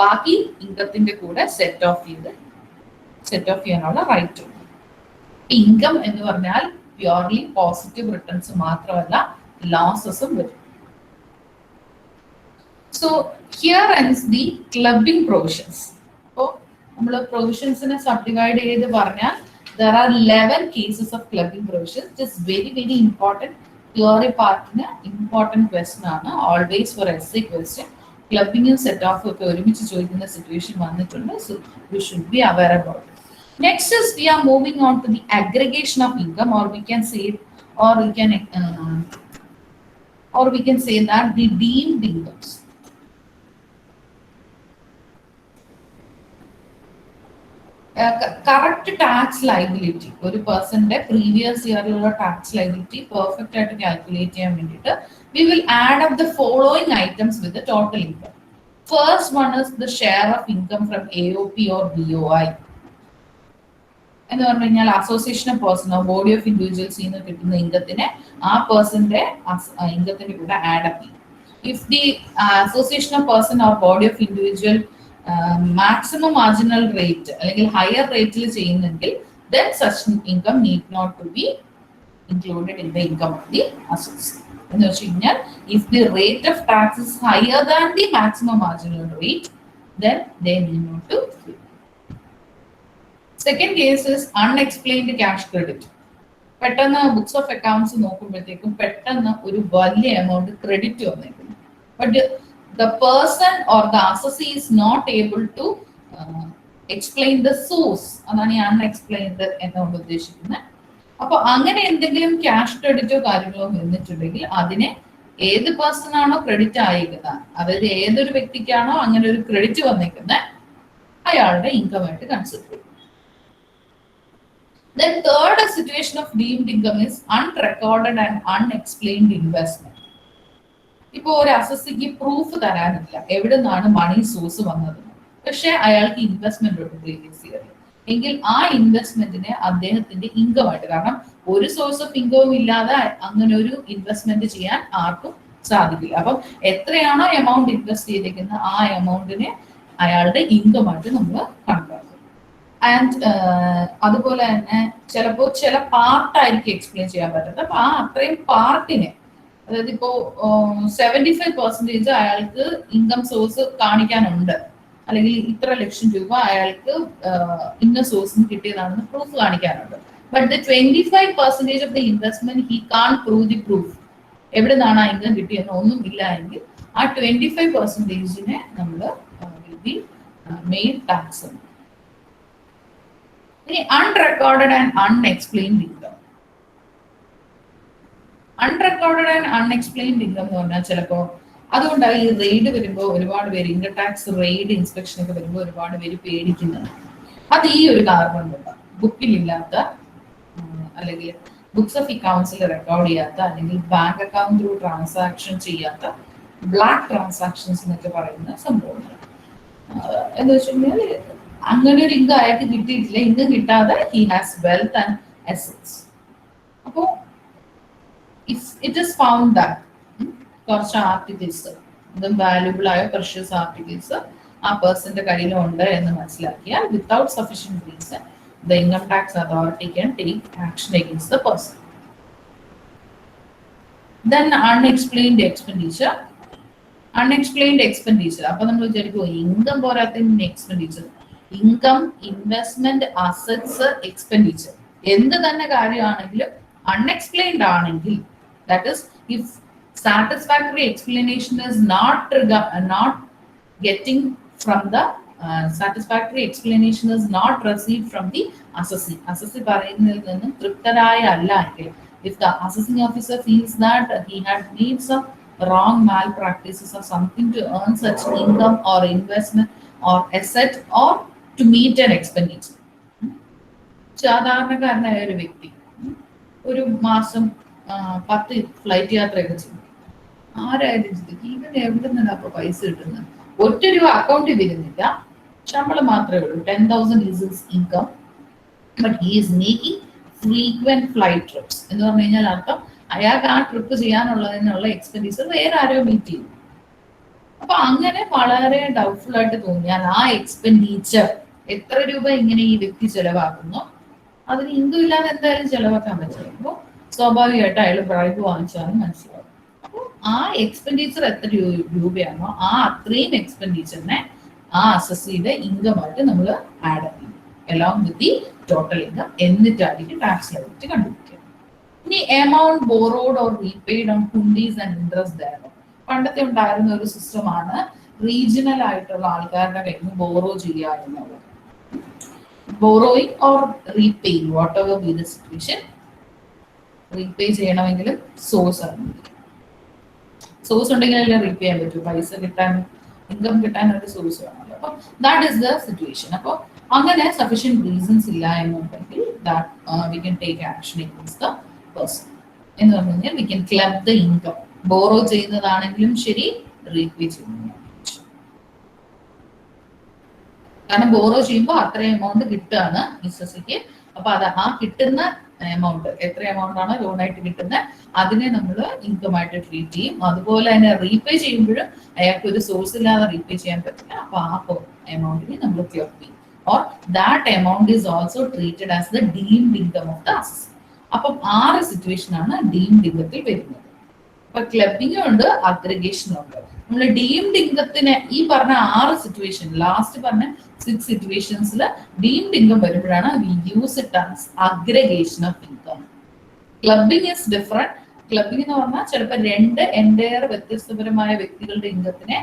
ബാക്കി ഇൻകത്തിന്റെ കൂടെ സെറ്റ് ഓഫ് ചെയ്യാനുള്ള റൈറ്റ് ഉണ്ട്. ഇൻകം എന്ന് പറഞ്ഞാൽ പ്യൂർലി പോസിറ്റീവ് റിട്ടേൺസ് മാത്രമല്ല ലോസസും വരും. So here ends the clubbing provisions. അപ്പോൾ നമ്മൾ പ്രൊവിഷൻസിനെ സബ്ഡിവൈഡ് ചെയ്ത് പറഞ്ഞാൽ there are 11 cases of clubbing provisions. It is very important. Theory പാർട്ടിന് ഇമ്പോർട്ടന്റ് ക്വസ്റ്റൻ ആണ്, ഓൾവേസ് ഫോർ എസ്സേ ക്വസ്റ്റൻ. ക്ലബിങ്ങും സെറ്റ് ഓഫ് ഒക്കെ ഒരുമിച്ച് ചോദിക്കുന്ന സിറ്റുവേഷൻ വന്നിട്ടുണ്ട്. So you should be aware about it. Next is we are moving on to the aggregation of income, or we can say that the deemed incomes. Correct tax liability, ഒരു പേഴ്സന്റെ previous ഇയറിലുള്ള tax liability perfect ആയിട്ട് calculate ചെയ്യാൻ വേണ്ടിയിട്ട് we will add up the following items with the total income. First one is the share of income from AOP or BOI. എന്ന് പറഞ്ഞു കഴിഞ്ഞാൽ association of പേഴ്സണോ body of ഇൻഡിവിജ്വൽസിൽ നിന്ന് കിട്ടുന്ന ഇൻകത്തിനെ ആ പേഴ്സന്റെ ഇൻകത്തിന്റെ കൂടെ ആഡ് അപ്പ് ചെയ്യും. If the association of person or body of individual maximum marginal rate അല്ലെങ്കിൽ higher റേറ്റിൽ ചെയ്യുന്നെങ്കിൽ then such income need not to be included in the income of the associate. എന്ന് വെച്ച് കഴിഞ്ഞാൽ if the rate of tax is higher than the maximum marginal rate, then they need not to. Second case is unexplained cash credit. പെട്ടെന്ന് books of accounts നോക്കുമ്പോഴത്തേക്കും പെട്ടെന്ന് ഒരു വലിയ amount credit വന്നേക്കുന്നു. But the person or the assessee is not able to explain the source. അതാണ് ഞാൻ unexplained എന്നുകൊണ്ട് ഉദ്ദേശിക്കുന്നത്. അപ്പൊ അങ്ങനെ എന്തെങ്കിലും ക്യാഷ് ക്രെഡിറ്റോ കാര്യങ്ങളോ വന്നിട്ടുണ്ടെങ്കിൽ അതിനെ ഏത് പേഴ്സൺ ആണോ ക്രെഡിറ്റ് ആയിരിക്കുന്നത്, അതായത് ഏതൊരു വ്യക്തിക്കാണോ അങ്ങനെ ഒരു ക്രെഡിറ്റ് വന്നേക്കുന്നത് അയാളുടെ ഇൻകം ആയിട്ട് കൺസിഡർ ചെയ്യും. Then third situation of deemed income is unrecorded and unexplained investment. ഇപ്പൊ ഒരു അസസിക്ക് പ്രൂഫ് തരാനില്ല എവിടെ നിന്നാണ് മണി സോഴ്സ് വന്നത്, പക്ഷെ അയാൾക്ക് ഇൻവെസ്റ്റ്മെന്റ് ഉണ്ട് പ്രീവിയസ് ഇയറിൽ, എങ്കിൽ ആ ഇൻവെസ്റ്റ്മെന്റിനെ അദ്ദേഹത്തിന്റെ ഇൻകം ആയിട്ട്, കാരണം ഒരു സോഴ്സ് ഓഫ് ഇൻകവും ഇല്ലാതെ അങ്ങനെ ഒരു ഇൻവെസ്റ്റ്മെന്റ് ചെയ്യാൻ ആർക്കും സാധിക്കില്ല. അപ്പം എത്രയാണോ എമൗണ്ട് ഇൻവെസ്റ്റ് ചെയ്തിരിക്കുന്നത് ആ എമൗണ്ടിനെ അയാളുടെ ഇൻകം ആയിട്ട് നമ്മൾ കണക്കാക്കും. ആൻഡ് അതുപോലെ തന്നെ ചിലപ്പോൾ ചില പാർട്ടായിരിക്കും എക്സ്പ്ലെയിൻ ചെയ്യാൻ പറ്റുന്നത്. അപ്പൊ ആ അത്രയും പാർട്ടിനെ, അതായത് ഇപ്പോ 75% അയാൾക്ക് ഇൻകം സോഴ്സ് കാണിക്കാനുണ്ട്, അല്ലെങ്കിൽ ഇത്ര ലക്ഷം രൂപ അയാൾക്ക് ഇന്ന സോഴ്സിന് കിട്ടിയതാണെന്ന് പ്രൂഫ് കാണിക്കാനുണ്ട്. But the 25% of the investment he can prove the proof, എവിടെ നിന്നാണ് ആ ഇൻകം കിട്ടിയെന്ന് ഒന്നും ഇല്ല എങ്കിൽ ആ 25%നെ നമ്മൾ മെയിൻ ടാക്സ്. ഇനി unrecorded and unexplained income. Unrecorded and unexplained income എന്ന് പറഞ്ഞാൽ ചിലപ്പോൾ അതുകൊണ്ടാണ് ഈ റെയ്ഡ് വരുമ്പോൾ ഒരുപാട് പേര് ഇൻകം ടാക്സ് റെയ്ഡ് ഇൻസ്പെക്ഷൻ ഒക്കെ വരുമ്പോൾ ഒരുപാട് പേര് പേടിക്കുന്നത്. അത് ഈ ഒരു കാരണം കൊണ്ടാണ്. ബുക്കിലില്ലാത്ത അല്ലെങ്കിൽ ബുക്സ് ഓഫ് അക്കൗണ്ട്സിൽ റെക്കോർഡ് ചെയ്യാത്ത അല്ലെങ്കിൽ ബാങ്ക് അക്കൗണ്ട് ത്രൂ ട്രാൻസാക്ഷൻ ചെയ്യാത്ത ബ്ലാക്ക് ട്രാൻസാക്ഷൻസ് എന്നൊക്കെ പറയുന്ന സംഭവങ്ങൾ. എന്താ വെച്ചുകഴിഞ്ഞാൽ അങ്ങനെ ഒരു ഇൻകം അയാൾക്ക് കിട്ടിയിട്ടില്ല, ഇൻകം കിട്ടാതെ he has wealth and assets. അപ്പോൾ ഇറ്റ് ഇസ് ഫൗണ്ട് ദാറ്റ് കുറച്ച് ആർട്ടിക്കിൾസ്, ഇതും വാല്യുബിൾ ആയ പ്രഷ്യസ് ആർട്ടിക്കിൾസ് ആ പേഴ്സന്റെ കയ്യിലുണ്ട് എന്ന് മനസ്സിലാക്കിയാൽ without sufficient reason the income tax authority can take action against the person. Then unexplained expenditure. Unexplained expenditure. അപ്പോൾ നമ്മൾ വിചാരിക്കും ഇൻകം പോരാത്തതിന് expenditure. Income, investment, assets, expenditure എന്ത് തന്നെ കാര്യമാണെങ്കിലും അൺഎക്സ്പ്ലെയിൻഡ് ആണെങ്കിൽ, that is if satisfactory explanation is not getting from the satisfactory explanation is not received from the assessee. Assessee പറയുന്നതിൽ നിന്നും തൃപ്തരായ അല്ല എങ്കിൽ, if the assessing officer feels that he had made some wrong malpractices or something to earn such income or investment or asset or to meet an expenditure. സാധാരണക്കാരനായ ഒരു വ്യക്തി ഒരു മാസം 10 flight യാത്രയൊക്കെ ചെയ്യും. ആരായാലും ചിന്തിക്കും ഇവൻ എവിടെ നിന്നാണ് അപ്പൊ പൈസ കിട്ടുന്നത്? ഒറ്റ രൂപ അക്കൗണ്ടിൽ വരുന്നില്ല, ശമ്പളം മാത്രമേ ഉള്ളൂ. 10,000 is his income, but he is making frequent flight trips. എന്ന് പറഞ്ഞു കഴിഞ്ഞാൽ അർത്ഥം അയാൾക്ക് ആ ട്രിപ്പ് ചെയ്യാനുള്ളതിനുള്ള എക്സ്പെൻഡിച്ചർ വേറെ ആരോ മീറ്റ് ചെയ്യും. അപ്പൊ അങ്ങനെ വളരെ ഡൗട്ട്ഫുൾ ആയിട്ട് തോന്നിയാൽ ആ എക്സ്പെൻഡിച്ചർ എത്ര രൂപ ഇങ്ങനെ ഈ വ്യക്തി ചെലവാക്കുന്നു, അതിന് ഇൻകം ഇല്ലാതെ എന്തായാലും ചെലവാക്കാൻ പറ്റില്ല. അപ്പോൾ സ്വാഭാവികമായിട്ട് അയാൾ ബ്രൈബ് വാങ്ങിച്ചാലും മനസ്സിലാവും. അപ്പോൾ ആ എക്സ്പെൻഡിച്ചർ എത്ര രൂപയാണോ ആ അത്രയും എക്സ്പെൻഡിച്ചറിനെ ആ അസസ്സിയുടെ ഇൻകം ആയിട്ട് നമ്മൾ ആഡ് ചെയ്യും along with the total income. എന്നിട്ടായിരിക്കും ടാക്സ് ലയബിലിറ്റി കണ്ടുപിടിക്കുക. ഇനി amount borrowed or repaid on hundis and interest there. പണ്ടത്തെ ഉണ്ടായിരുന്ന ഒരു സിസ്റ്റമാണ് റീജിയണൽ ആയിട്ടുള്ള ആൾക്കാരുടെ കയ്യിൽ നിന്ന് ബോറോ ചെയ്യുക എന്നുള്ളത്. Borrowing or repaying what ever be the situation, repay ചെയ്യണമെങ്കിലും സോഴ്സ് അറിഞ്ഞിരിക്കും. സോഴ്സ് ഉണ്ടെങ്കിലല്ലേ റീപേ ചെയ്യാൻ പറ്റൂ. പൈസ കിട്ടാൻ, ഇൻകം കിട്ടാൻ ഒരു സോഴ്സ് വേണമല്ലോ. അപ്പോൾ ദാറ്റ് ഈസ് ദ സിറ്റുവേഷൻ. അപ്പോൾ അങ്ങനെ സഫീഷ്യന്റ് റീസൺസ് ഇല്ല എന്നുണ്ടെങ്കിൽ we can take action against the person. എന്ന് പറഞ്ഞു കഴിഞ്ഞാൽ we can club the income. Borrow ചെയ്യുന്നതാണെങ്കിലും ശരി, റീപേ ചെയ്യുന്നതാണെങ്കിലും. കാരണം ബോറോ ചെയ്യുമ്പോൾ അത്രയും എമൗണ്ട് കിട്ടുകയാണ് എസ്എസ്സിക്ക്. അപ്പൊ അത് ആ കിട്ടുന്ന എമൗണ്ട്, എത്ര എമൗണ്ട് ആണോ ലോണായിട്ട് കിട്ടുന്നത്, അതിനെ നമ്മൾ ഇൻകം ആയിട്ട് ട്രീറ്റ് ചെയ്യും. അതുപോലെ തന്നെ റീപേ ചെയ്യുമ്പോഴും അയാൾക്ക് ഒരു സോഴ്സ് ഇല്ലാതെ റീപേ ചെയ്യാൻ പറ്റില്ല. അപ്പൊ ആ എമൗണ്ടിനെ നമ്മൾ ക്ലബ് ചെയ്യും. Or that amount is also treated as the deemed income of the assessee. അപ്പം 6 സിറ്റുവേഷൻ ആണ് ഡീംഡ് ഇൻകത്തിൽ വരുന്നത്. അപ്പൊ ക്ലബിംഗും ഉണ്ട്, അഗ്രിഗേഷനും ഉണ്ട്. നമ്മൾ ഡീംഡ് ഇൻകത്തിന് ഈ പറഞ്ഞ 6 സിറ്റുവേഷൻ, ലാസ്റ്റ് പറഞ്ഞ 6 സിറ്റുവേഷൻസിൽ ഡീംഡ് ഇൻകം വരുമ്പോഴാണ് we use it as aggregation of income. Clubbing is different. Clubbing എന്ന് പറഞ്ഞാൽ ചിലപ്പോൾ 2 എൻറ്റയർ വ്യത്യസ്തപരമായ വ്യക്തികളുടെ ഇൻകത്തിനെ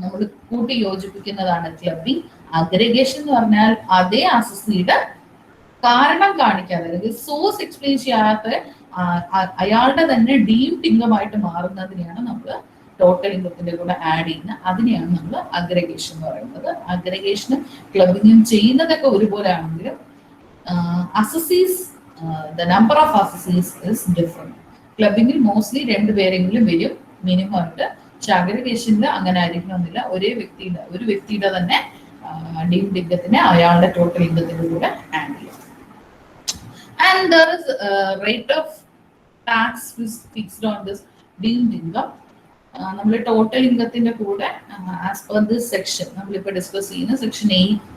നമ്മൾ കൂട്ടി യോജിപ്പിക്കുന്നതാണ് ക്ലബിംഗ്. അഗ്രിഗേഷൻ എന്ന് പറഞ്ഞാൽ അതേ അസസ്സിയുടെ കാരണം കാണിക്കാതെ, അല്ലെങ്കിൽ സോഴ്സ് എക്സ്പ്ലെയിൻ ചെയ്യാത്ത അയാളുടെ തന്നെ ഡീംഡ് ഇൻകം ആയിട്ട് മാറുന്നതിനെയാണ് നമ്മൾ ടോട്ടൽ ഇൻകത്തിന്റെ കൂടെ ആഡ് ചെയ്യുന്നത്. അതിനെയാണ് നമ്മൾ അഗ്രിഗേഷൻ എന്ന് പറയുന്നത്. അഗ്രിഗേഷനും ക്ലബിങ്ങും ചെയ്യുന്നതൊക്കെ ഒരുപോലെ ആണെങ്കിലും assessees, the number of assessees is different. ക്ലബിങ്ങിൽ മോസ്റ്റ്ലി 2 പേരെങ്കിലും വരും മിനിമം ആയിട്ട്. പക്ഷെ അഗ്രിഗേഷനിൽ അങ്ങനെ ആയിരിക്കണമെന്നില്ല. ഒരു വ്യക്തിയുടെ തന്നെ ഡീംഡ് ഇൻകത്തിനെ അയാളുടെ ടോട്ടൽ ഇൻകത്തിന്റെ കൂടെ ആഡ് ചെയ്യും. And there is a rate of tax fixed on this deemed income. നമ്മൾ ടോട്ടൽ ഇൻകത്തിന്റെ കൂടെ ആസ് പെർ ദിസ് സെക്ഷൻ നമ്മളിപ്പോൾ ഡിസ്കസ് ചെയ്യുന്ന സെക്ഷൻ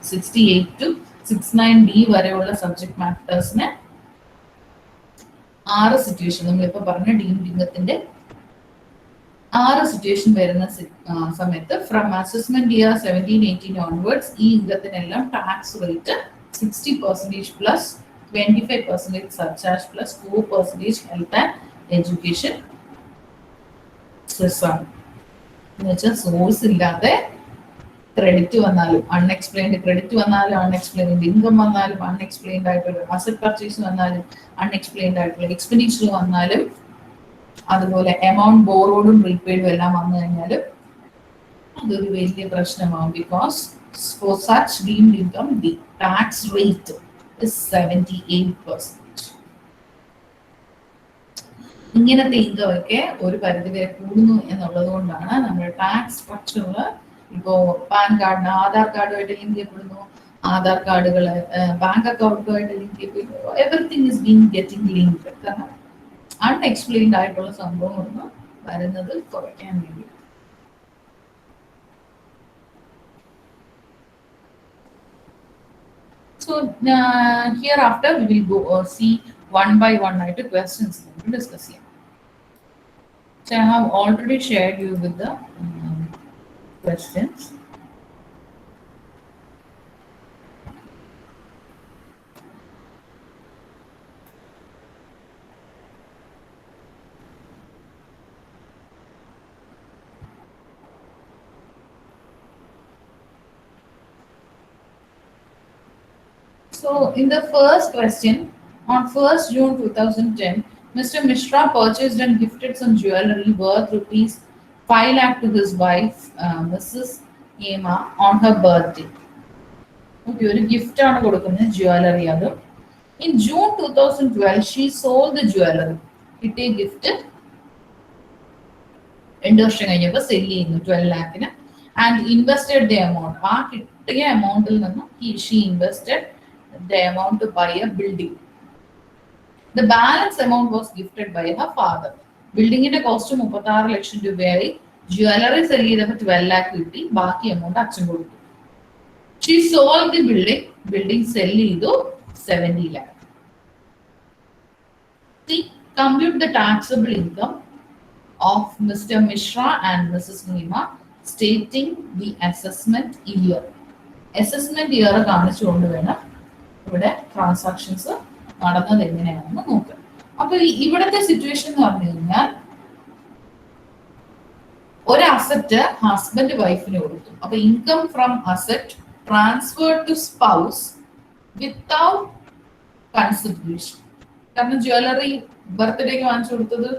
68 to 69D വരെയുള്ള സബ്ജക്ട് മാറ്റേഴ്സിനെ 6 സിറ്റുവേഷൻ നമ്മളിപ്പോൾ പറഞ്ഞ ഡീംഡ് ഇൻകത്തിന്റെ 6 സിറ്റുവേഷൻ വരുന്ന സമയത്ത് ഫ്രം അസസ്മെന്റ് ഇയർ 17-18 ഓൺവേർഡ്സ് ഈ ഇൻകത്തിനെല്ലാം tax rate 60% plus 25% surcharge plus 4% health and education cess ആണ്. എന്ന് വെച്ചാൽ സോഴ്സ് ഇല്ലാതെ ക്രെഡിറ്റ് വന്നാലും, അൺഎക്സ്പ്ലെയിൻഡ് ക്രെഡിറ്റ് വന്നാലും, അൺഎക്സ്പ്ലെയിൻഡ് ഇൻകം വന്നാലും, അൺഎക്സ്പ്ലെയിൻഡ് ആയിട്ടുള്ള അസറ്റ് പർച്ചേസ് വന്നാലും, അൺഎക്സ്പ്ലെയിൻഡ് ആയിട്ടുള്ള എക്സ്പെൻഡിച്ചർ വന്നാലും അതുപോലെ എമൗണ്ട് ബോറോഡും റീപെയ്ഡും എല്ലാം വന്നു കഴിഞ്ഞാലും അതൊരു വലിയ പ്രശ്നമാവും. Because for such deemed income the tax rate is 78%. ഇങ്ങനത്തെ ഇൻകം ഒക്കെ ഒരു പരിധിവരെ കൂടുന്നു എന്നുള്ളത് കൊണ്ടാണ് നമ്മുടെ ടാക്സ് സ്ട്രക്ചറിൽ ഇപ്പോ പാൻ കാർഡിന് ആധാർ കാർഡുമായിട്ട് ലിങ്ക് ചെയ്യപ്പെടുന്നു, ആധാർ കാർഡുകള് ബാങ്ക് അക്കൗണ്ടുമായിട്ട് ലിങ്ക് ചെയ്യപ്പെടുന്നു. Everything is being getting linked. കാരണം അൺഎക്സ്പ്ലെയിൻഡ് ആയിട്ടുള്ള സംഭവങ്ങളൊന്നും വരുന്നത് കുറയ്ക്കാൻ വേണ്ടി. So hereafter we will go see one by one questions to discuss here. So I have already shared you with the questions. So in the first question, on 1st June 2010, Mr. Mishra purchased and gifted some jewelry worth rupees 5 lakh to his wife, Mrs. Emma, on her birthday. Okay, ഒരു gift ആണ് കൊടുക്കുന്നത്, jewellery. അത് in June 2012 she sold the jewelry. കിട്ടിയ gift 2 വർഷം കഴിഞ്ഞപ്പോൾ cell ചെയ്യുന്നു 12 lakhന് and invested the amount. ആ കിട്ടിയ എമൗണ്ടിൽ നിന്നും she invested the amount to buy a building. The balance amount was gifted by her father. ബിൽഡിങ്ങിന്റെ കോസ്റ്റ് 36 ലക്ഷം രൂപയായി. ജ്വല്ലറി സെല് ചെയ്തപ്പോൾ 12 lakh കിട്ടി, ബാക്കി എമൗണ്ട് അച്ഛൻ കൊടുത്തു. She sold the building. Building sell ചെയ്തു 70 lakh. See, compute the taxable income of Mr. Mishra and Mrs. Nima, stating the assessment year. Assessment year കാണിച്ചുകൊണ്ട് വേണം ഇവിടെ ട്രാൻസാക്ഷൻസ് നടന്നത് എങ്ങനെയാണെന്ന് നോക്കുക. അപ്പൊ ഇവിടുത്തെ സിറ്റുവേഷൻ എന്ന് പറഞ്ഞു കഴിഞ്ഞാൽ ഒരു അസറ്റ് ഹസ്ബൻഡ് വൈഫിന് കൊടുത്തു. അപ്പൊ income from asset transfer to spouse without consideration. കാരണം ജ്വല്ലറി ബർത്ത്ഡേക്ക് വാങ്ങിച്ചു കൊടുത്തത്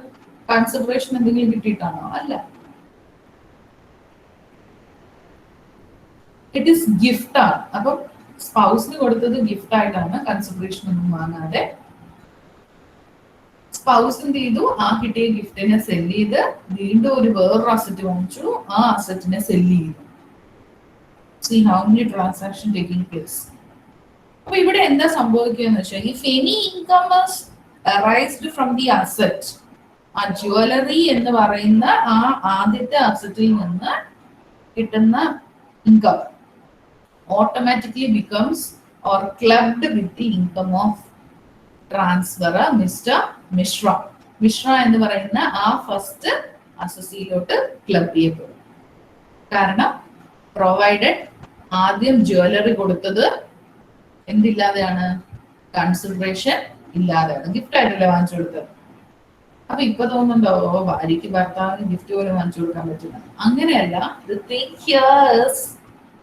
കൺസിഡറേഷൻ എന്തെങ്കിലും കിട്ടിയിട്ടാണോ? അല്ല, ഇറ്റ് ഈസ് ഗിഫ്റ്റ് ആണ്. അപ്പം സ്പൗസിന് കൊടുത്തത് ഗിഫ്റ്റ് ആയിട്ടാണ്, കൺസിഡറേഷൻ ഒന്നും വാങ്ങാതെ. സ്പൗസ് എന്ത് ചെയ്തു? ആ കിട്ടിയ ഗിഫ്റ്റിനെ സെല് ചെയ്ത് വീണ്ടും വേറൊരു അസറ്റ് വാങ്ങിച്ചു, ആ അസറ്റിനെ സെല് ചെയ്തു. See how many transaction taking place. അപ്പൊ ഇവിടെ എന്താ സംഭവിക്കുക എന്ന് വെച്ചാൽ, if any income is arised from the asset, ആ ജ്വല്ലറി എന്ന് പറയുന്ന ആ ആദ്യത്തെ അസറ്റിൽ നിന്ന് കിട്ടുന്ന income automatically becomes or clubbed with the income of transferor Mr. Mishra. Mishra എന്ന് പറയുന്ന ആ ഫസ്റ്റ് അസസിയിലോട്ട് ക്ലബ് ചെയ്യപ്പെടും. കാരണം പ്രൊവൈഡഡ് ആദ്യം ജ്വല്ലറി കൊടുത്തത് എന്തില്ലാതെയാണ്? കൺസിഡറേഷൻ ഇല്ലാതെയാണ്, ഗിഫ്റ്റ് ആയിട്ടല്ലേ വാങ്ങിച്ചു കൊടുത്തത്. അപ്പൊ ഇപ്പൊ തോന്നുന്നുണ്ടോ ഭാര്യയ്ക്ക് ഭർത്താവിന് ഗിഫ്റ്റ് പോലും വാങ്ങിച്ചു കൊടുക്കാൻ പറ്റില്ല? അങ്ങനെയല്ല.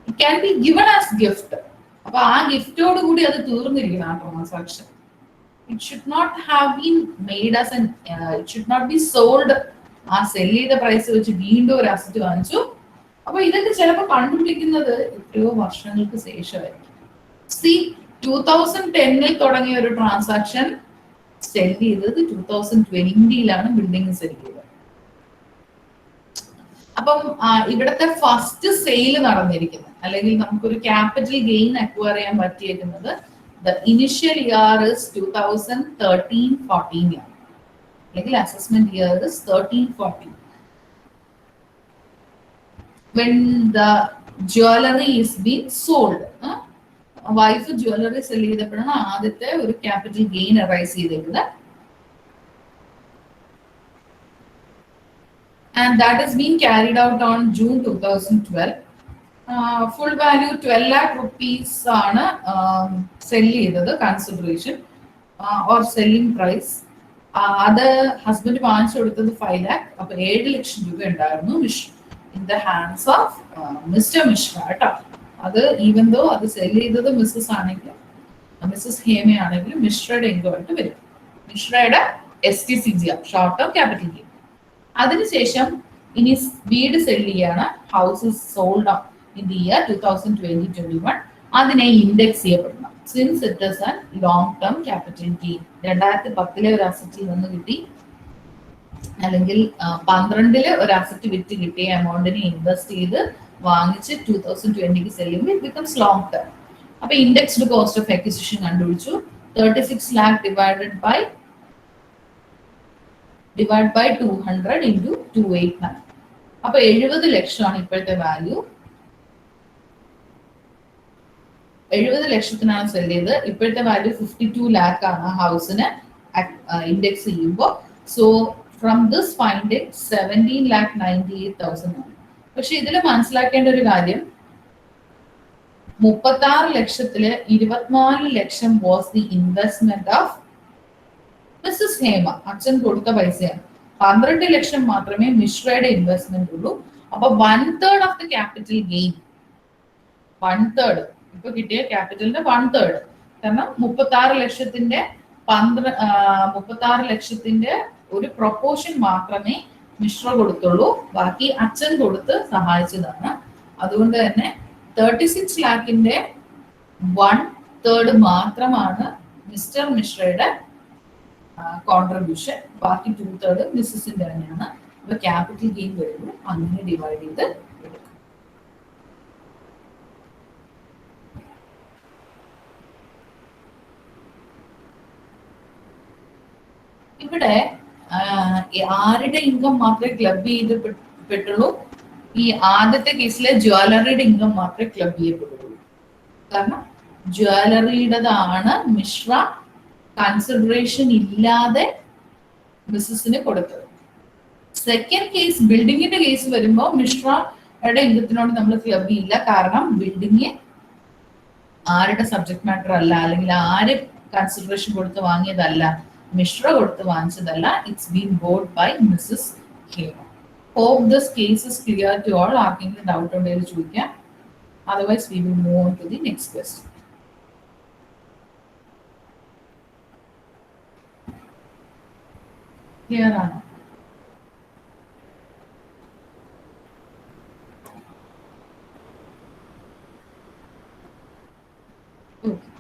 It can be given as gift. അപ്പൊ ആ ഗിഫ്റ്റോട് കൂടി അത് തീർന്നിരിക്കണം ആ transaction. It should not have been made as an it should not be sold. ആ സെല് ചെയ്ത പ്രൈസ് വെച്ച് വീണ്ടും ഒരു അസറ്റ് വാങ്ങിച്ചു. അപ്പൊ ഇതൊക്കെ ചിലപ്പോൾ കണ്ടുപിടിക്കുന്നത് എത്രയോ വർഷങ്ങൾക്ക് ശേഷമായിരിക്കും. 2010 തുടങ്ങിയ ഒരു ട്രാൻസാക്ഷൻ സെല് ചെയ്തത് 2020 ബിൽഡിംഗ് സെല് ചെയ്തത്. അപ്പം ഇവിടുത്തെ ഫസ്റ്റ് സെയിൽ നടന്നിരിക്കുന്നത്, അല്ലെങ്കിൽ നമുക്കൊരു ക്യാപിറ്റൽ ഗെയിൻ അക്വയർ ചെയ്യാൻ പറ്റിയിരിക്കുന്നത് the initial year is 2013-14 year. Like assessment year is 13-14. When the jewelry is being sold, wife jewelry sell ചെയ്തപ്പോഴാണ് ആദ്യത്തെ ഒരു ക്യാപിറ്റൽ ഗെയിൻ അറൈസ് ചെയ്തിരിക്കുന്നത്. And that is being carried out on June 2012. Full value 12 lakh rupees ആണ് cell ചെയ്തത്, consideration or selling price. അത് husband വാങ്ങിച്ചു കൊടുത്തത് 5 lakh. അപ്പൊ 7 ലക്ഷം രൂപ ഉണ്ടായിരുന്നു in the hands of mister Mishra കേട്ടോ. അത് ഈവൻ ദോ അത് സെല് ചെയ്തത് മിസ്സസ് ആണെങ്കിലും മിസ്സസ് ഹേമയാണെങ്കിലും മിശ്രയുടെ ഇൻകം ആയിട്ട് വരും. മിശ്രയുടെ STCGR, short term capital gain. അതിനുശേഷം ഇനി വീട് സെല്ല് ചെയ്യാണ്. House sold in the year 2020-21. അതിനെ ഇൻഡെക്സ് ചെയ്യപ്പെടണം. Since it is an long term capital gain. 2010 ഒരു അസറ്റിൽ നിന്ന് കിട്ടി, അല്ലെങ്കിൽ 12 ഒരു അസറ്റ് വിറ്റ് കിട്ടിയ എമൗണ്ടിനെ ഇൻവെസ്റ്റ് ചെയ്ത് വാങ്ങിച്ച് 2020 സെല് ചെയ്യുമ്പോൾ ഇറ്റ് ബിക്കംസ് ലോങ് ടേം. അപ്പൊ ഇൻഡെക്സ്ഡ് കോസ്റ്റ് ഓഫ് അക്വിസിഷൻ കണ്ടുപിടിച്ചു. 36 lakh divided by 200 into 289. അപ്പൊ 70 ലക്ഷമാണ് ഇപ്പോഴത്തെ വാല്യൂ. 70 ലക്ഷത്തിനാണ് സെല് ചെയ്ത്. ഇപ്പോഴത്തെ വാല്യൂ 52 lakh ആണ് ഹൗസിന് ഇൻഡെക്സ് ചെയ്യുമ്പോൾ. സോ ഫ്രം ദിസ് ഫൈൻഡിങ് 17,98,000 ആണ്. പക്ഷെ ഇതിൽ മനസ്സിലാക്കേണ്ട ഒരു കാര്യം, 36 ലക്ഷത്തില് 24 ലക്ഷം was the investment of Mrs Hema. അച്ഛൻ കൊടുത്ത പൈസയാണ്. 12 ലക്ഷം മാത്രമേ മിശ്രയുടെ ഇൻവെസ്റ്റ്മെന്റ് ഉള്ളൂ. അപ്പൊ 1/3 ഓഫ് ദി ക്യാപിറ്റൽ ഗെയിൻ, 1/3 ഇപ്പൊ കിട്ടിയ ക്യാപിറ്റലിന്റെ 1/3, കാരണം 36 ലക്ഷത്തിന്റെ ഒരു പ്രൊപ്പോർഷൻ മാത്രമേ മിശ്ര കൊടുത്തുള്ളൂ, ബാക്കി അച്ഛൻ കൊടുത്ത് സഹായിച്ചതാണ്. അതുകൊണ്ട് തന്നെ 36 lakhന്റെ 1/3 മാത്രമാണ് മിസ്റ്റർ മിശ്രയുടെ കോൺട്രിബ്യൂഷൻ. ബാക്കി 2/3 മിസ്സസിന്റെ തന്നെയാണ്. അപ്പൊ ക്യാപിറ്റൽ ഗെയിൻ വരുമ്പോൾ അങ്ങനെ ഡിവൈഡ് ചെയ്ത് എടുക്കും. ഇവിടെ ആരുടെ ഇൻകം മാത്രമേ ക്ലബ് ചെയ്ത് പെട്ടുള്ളൂ? ഈ ആദ്യത്തെ കേസിലെ ജ്വല്ലറിയുടെ ഇൻകം മാത്രമേ ക്ലബ് ചെയ്യപ്പെടുള്ളൂ. കാരണം ജ്വല്ലറിയുടേതാണ് മിശ്ര കൺസിഡറേഷൻ ഇല്ലാതെ മിസ്സസിന് കൊടുത്തത്. സെക്കൻഡ് കേസ് ബിൽഡിങ്ങിന്റെ കേസ് വരുമ്പോൾ മിശ്രയുടെ ഇൻകത്തിനോട് നമ്മൾ ക്ലബ് ചെയ്യില്ല. കാരണം ബിൽഡിങ് ആരുടെ സബ്ജക്ട് മാറ്റർ അല്ല, അല്ലെങ്കിൽ ആര് കൺസിഡറേഷൻ കൊടുത്ത് വാങ്ങിയതല്ല, മിശ്ര കൊടുത്ത് വാങ്ങിച്ചതല്ല. It's been bought by Mrs Hema. Hope this case is clear to all. ആർക്കെങ്കിലും ഡൗട്ട് ഉണ്ടെങ്കിൽ ചോദിക്കാം. Otherwise we will move on to the next question. Clear ആണോ? Okay.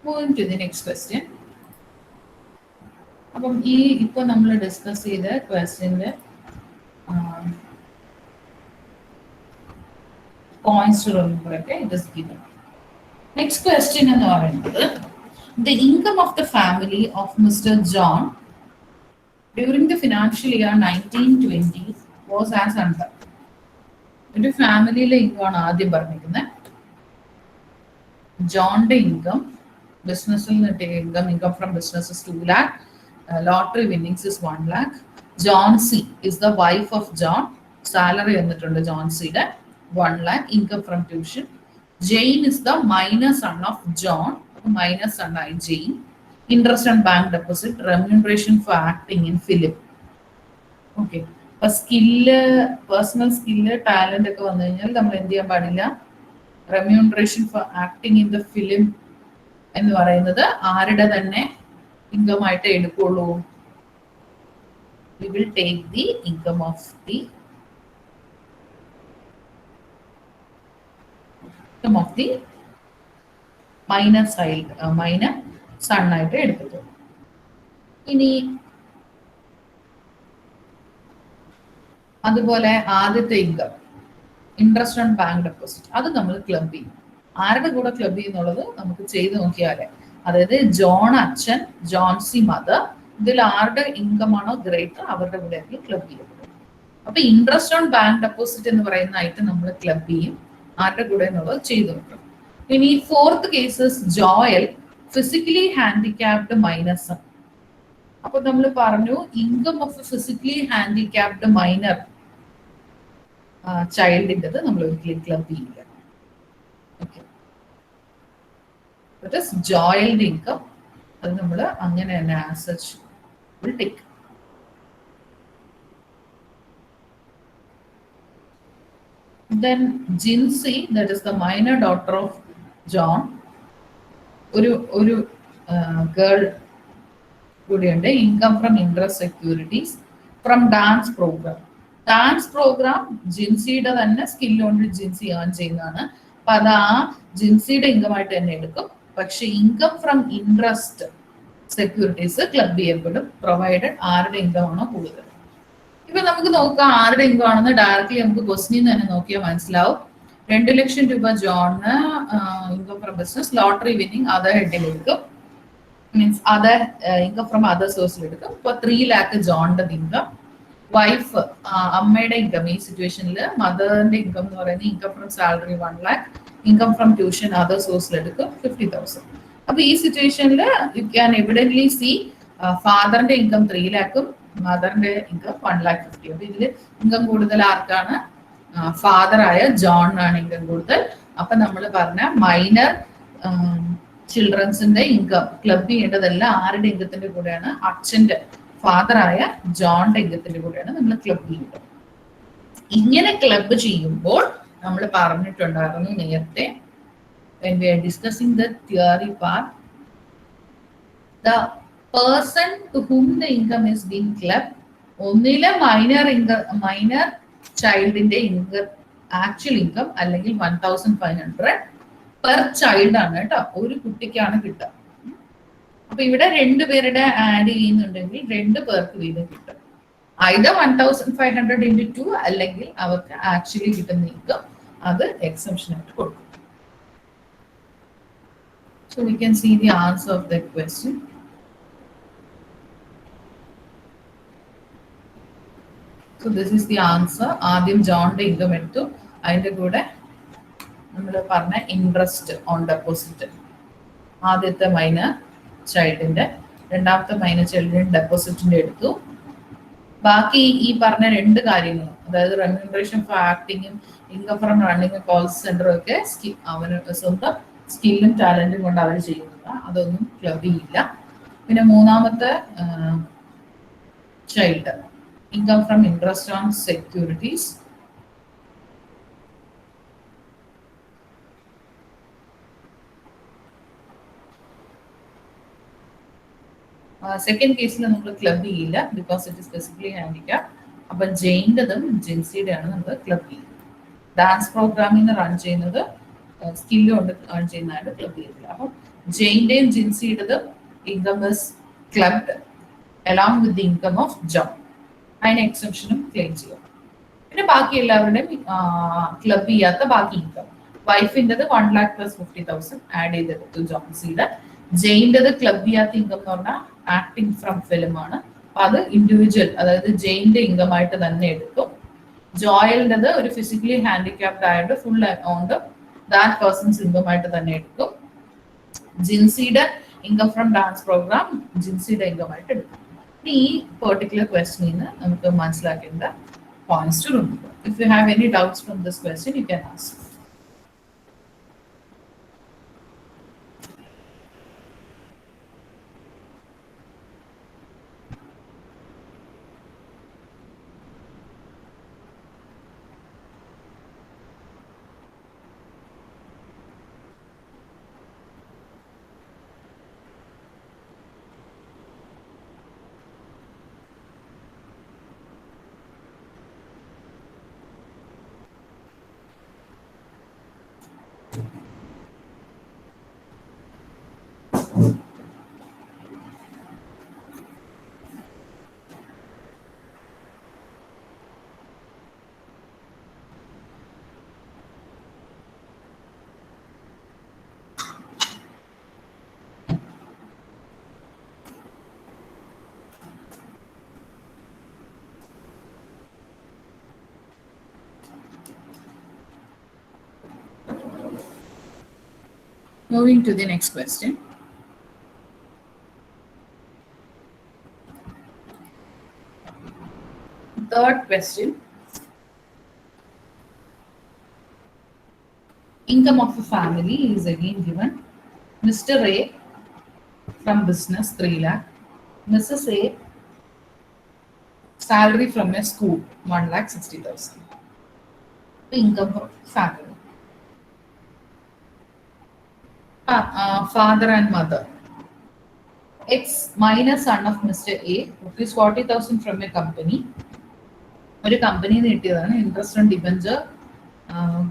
Moving to the next question. അപ്പം ഈ ഇപ്പൊ നമ്മൾ ഡിസ്കസ് ചെയ്ത ക്വസ്റ്റ്യന്റെ പോയിന്റ്സ് ഒക്കെ it is given. Next question എന്ന് പറയുന്നത്, the income of the family of Mr. John during the financial year 1920 was as under. ഒരു ഫാമിലിയിലെ ഇൻകം ആണ് ആദ്യം പറഞ്ഞിരിക്കുന്നത്. ജോണിന്റെ ഇൻകം, ബിസിനസ്സിൽ നിന്ന് കിട്ടിയ income from business is 2 lakh, lottery winnings is 1 lakh. John C is the wife of John, salary വന്നിട്ടുണ്ട് ജോൺ സിയുടെ 1 lakh. Income from tuition. Jane is the minor son of John, minor son ആയി Jane. Interest and bank deposit, remuneration for acting in film. Okay, അപ്പൊ skill, personal skill, talent ഒക്കെ വന്നു കഴിഞ്ഞാൽ നമ്മൾ എന്ത് ചെയ്യാൻ പാടില്ല? Remuneration for acting in the film എന്ന് പറയുന്നത് ആരുടെ തന്നെ ഇൻകം ആയിട്ട് എടുക്കുള്ളൂ? We will take the income of the minor son ആയിട്ട് എടുത്തിട്ട്. ഇനി അതുപോലെ ആദ്യത്തെ income, interest on bank deposit, അത് നമ്മൾ ക്ലബ് ചെയ്യും. ആരുടെ കൂടെ ക്ലബ് ചെയ്യുന്നുള്ളത് നമുക്ക് ചെയ്ത് നോക്കിയാലേ. അതായത് ജോൺ അച്ഛൻ, ജോൺ സി മദർ, ഇതിൽ ആരുടെ ഇൻകം ആണോ ഗ്രേറ്റർ അവരുടെ കൂടെ ആയിരിക്കും ക്ലബ് ചെയ്യപ്പെടും. അപ്പൊ ഇൻട്രസ്റ്റ് ഓൺ ബാങ്ക് ഡെപ്പോസിറ്റ് എന്ന് പറയുന്ന ഐറ്റം നമ്മൾ ക്ലബ് ചെയ്യും, ആരുടെ കൂടെ എന്നുള്ളത് ചെയ്തു നോക്കണം. ഇനി fourth cases Joel physically handicapped minus. അപ്പൊ നമ്മൾ പറഞ്ഞു income of physically handicapped minor ചൈൽഡിൻ്റെത് നമ്മൾ ഒരിക്കലും ക്ലബ് ചെയ്യില്ല. ഓക്കെ, ജോയലിന്റെ ഇൻകം അത് നമ്മൾ അങ്ങനെ തന്നെ as such will take. Then Jinsey, that is the minor daughter of John, ഒരു ഗേൾ കൂടിയുണ്ട്. Income from interest securities from dance programme. Dance programme ജിൻസിയുടെ തന്നെ സ്കിൽ കൊണ്ട് ജിൻസി ഏൺ ചെയ്യുന്നതാണ്. അപ്പൊ അത് ആ ജിൻസിയുടെ ഇൻകം ആയിട്ട് തന്നെ എടുക്കും. പക്ഷെ income from interest securities club ചെയ്യപ്പെടും, പ്രൊവൈഡഡ് ആരുടെ ഇൻകം ആണോ കൂടുതൽ. ഇപ്പൊ നമുക്ക് നോക്കാം ആരുടെ ഇൻകം ആണെന്ന് ഡയറക്റ്റ്ലി നമുക്ക് ക്വസ്റ്റ്യൻ തന്നെ നോക്കിയാൽ മനസ്സിലാവും. 2 ലക്ഷം രൂപ ജോണിന് income from business, lottery winning other ഹെഡിൽ എടുക്കും, means other income from other സോഴ്സിൽ എടുക്കും. ഇപ്പൊ 3 ലാക്ക് ജോണിന്റെ ഇൻകം. വൈഫ് അമ്മയുടെ ഇൻകം ഈ സിറ്റുവേഷനിൽ മദറിന്റെ ഇൻകം എന്ന് പറയുന്നത് income from salary 1 lakh, income from tuition other സോഴ്സിൽ എടുക്കും 50,000. അപ്പൊ ഈ സിറ്റുവേഷനിൽ യു ക്യാൻ എവിഡന്റ്ലി സി ഫാദറിന്റെ ഇൻകം 3 ലാക്കും മദറിന്റെ ഇൻകം 1,50,000. അപ്പൊ ഇതിൽ ഇൻകം കൂടുതൽ ആർക്കാണ്? ഫാദറായ ജോണിനാണ് ഇൻകം കൂടുതൽ. അപ്പൊ നമ്മൾ പറഞ്ഞ മൈനർ ചിൽഡ്രൻസിന്റെ ഇൻകം ക്ലബ് ചെയ്യേണ്ടതല്ല ആരുടെ ഇൻകത്തിന്റെ കൂടെയാണ്? അച്ഛന്റെ ഫാദറായ ജോണിന്റെ ഇൻകത്തിന്റെ കൂടെയാണ് നമ്മൾ ക്ലബ് ചെയ്യേണ്ടത്. ഇങ്ങനെ ക്ലബ് ചെയ്യുമ്പോൾ നമ്മൾ പറഞ്ഞിട്ടുണ്ടായിരുന്നു നേരത്തെ when we are discussing the theory part, the person to whom the income is being clubbed ഒന്നിലെ മൈനർ ചൈൽഡിന്റെ ഇൻകം ആക്ച്വൽ ഇൻകം അല്ലെങ്കിൽ 1,500 പെർ ചൈൽഡ് ആണ് കേട്ടോ, ഒരു കുട്ടിക്കാണ് കിട്ടുക. അപ്പൊ ഇവിടെ 2 പേരുടെ ആഡ് ചെയ്യുന്നുണ്ടെങ്കിൽ 2 പേർക്ക് വീതം കിട്ടും. either 1,500 into 2 അല്ലെങ്കിൽ അവർക്ക് ആക്ച്വലി കിട്ടുന്ന ഇൻകം അത് എക്സംഷൻ ആയിട്ട് കൊടുക്കും. So we can see the answer of that question. So this is the answer. ആദ്യം ജോണിന്റെ ഇൻകം എടുത്തു, അതിന്റെ കൂടെ നമ്മൾ പറഞ്ഞ ഇൻട്രസ്റ്റ് ഓൺ ഡെപ്പോസിറ്റ് ആദ്യത്തെ മൈനർ ചൈൽഡിന്റെ, രണ്ടാമത്തെ മൈനർ ചൈൽഡിന്റെ ഡെപ്പോസിറ്റിന്റെ എടുത്തു. ബാക്കി ഈ പറഞ്ഞ 2 കാര്യങ്ങളും, അതായത് റെമ്യൂണറേഷൻ ഫോർ ആക്ടിങ്ങും ഇൻകം ഫ്രം റണ്ണിങ് കോൾ സെന്ററും ഒക്കെ അവന് സ്വന്തം സ്കില്ലും ടാലന്റും കൊണ്ട് അവർ ചെയ്യുന്നത്, അതൊന്നും ക്ലബ് ചെയ്യില്ല. പിന്നെ മൂന്നാമത്തെ child income from interest on securities, second കേസിൽ നമ്മൾ ക്ലബ് ചെയ്യില്ല ബിക്കോസ് ഇറ്റ് ഇസ് ഫിസിക്കലി ഹാൻഡിക്യാപ്. അപ്പൊ ജെയിൻ്റെതും ജിൻസിയുടെയാണ് നമ്മൾ ക്ലബ് ചെയ്യുന്നത്. ഡാൻസ് പ്രോഗ്രാമിന് റൺ ചെയ്യുന്നത് സ്കില്ല് കൊണ്ട് ഏൺ ചെയ്യുന്നതായിട്ട് ക്ലബ് ചെയ്തില്ല. അപ്പം ജെയിൻ്റെയും ജിൻസിയുടേതും income is clubbed along with the income of John. അതിന് എക്സെപ്ഷനും ക്ലെയിം ചെയ്യാം. പിന്നെ ബാക്കി എല്ലാവരുടെയും ക്ലബ് ചെയ്യാത്ത ബാക്കി ഇൻകം, വൈഫിൻ്റെത് 1 lakh plus 50,000 ആഡ് ചെയ്തെടുത്തു ജോൺസിയുടെ. ജെയിൻ്റെത് ക്ലബ് ചെയ്യാത്ത ഇൻകം എന്ന് പറഞ്ഞാൽ ആക്ടിങ് ഫ്രം ഫിലിം ആണ്, അപ്പൊ അത് ഇൻഡിവിജ്വൽ, അതായത് ജെയിൻ്റെ ഇൻകം ആയിട്ട് തന്നെ എടുക്കും. ജോയലിൻ്റെത് ഒരു ഫിസിക്കലി ഹാൻഡിക്യാപ്ഡ് ആയിട്ട് full amount that person's income ആയിട്ട് തന്നെ എടുക്കും. ജിൻസിയുടെ ഇൻകം ഫ്രം ഡാൻസ് പ്രോഗ്രാം ജിൻസിയുടെ ഇൻകം ആയിട്ട് എടുക്കും. ഈ പെർട്ടിക്കുലർ ക്വസ്റ്റ്യനിൽ നിന്ന് നമുക്ക് മനസ്സിലാക്കേണ്ട points to remember. If you have any doubts from this question you can ask. Moving to the next question. Third question. Income of a family is again given. Mr. A from business 3 lakh. Mrs. A salary from a school 1,60,000. Income of family. Father and mother. X minus son of Mr. A, rupees 40,000 from a company. ഒരു കമ്പനിയിൽ നിന്ന് കിട്ടിയതാണ് interest on debenture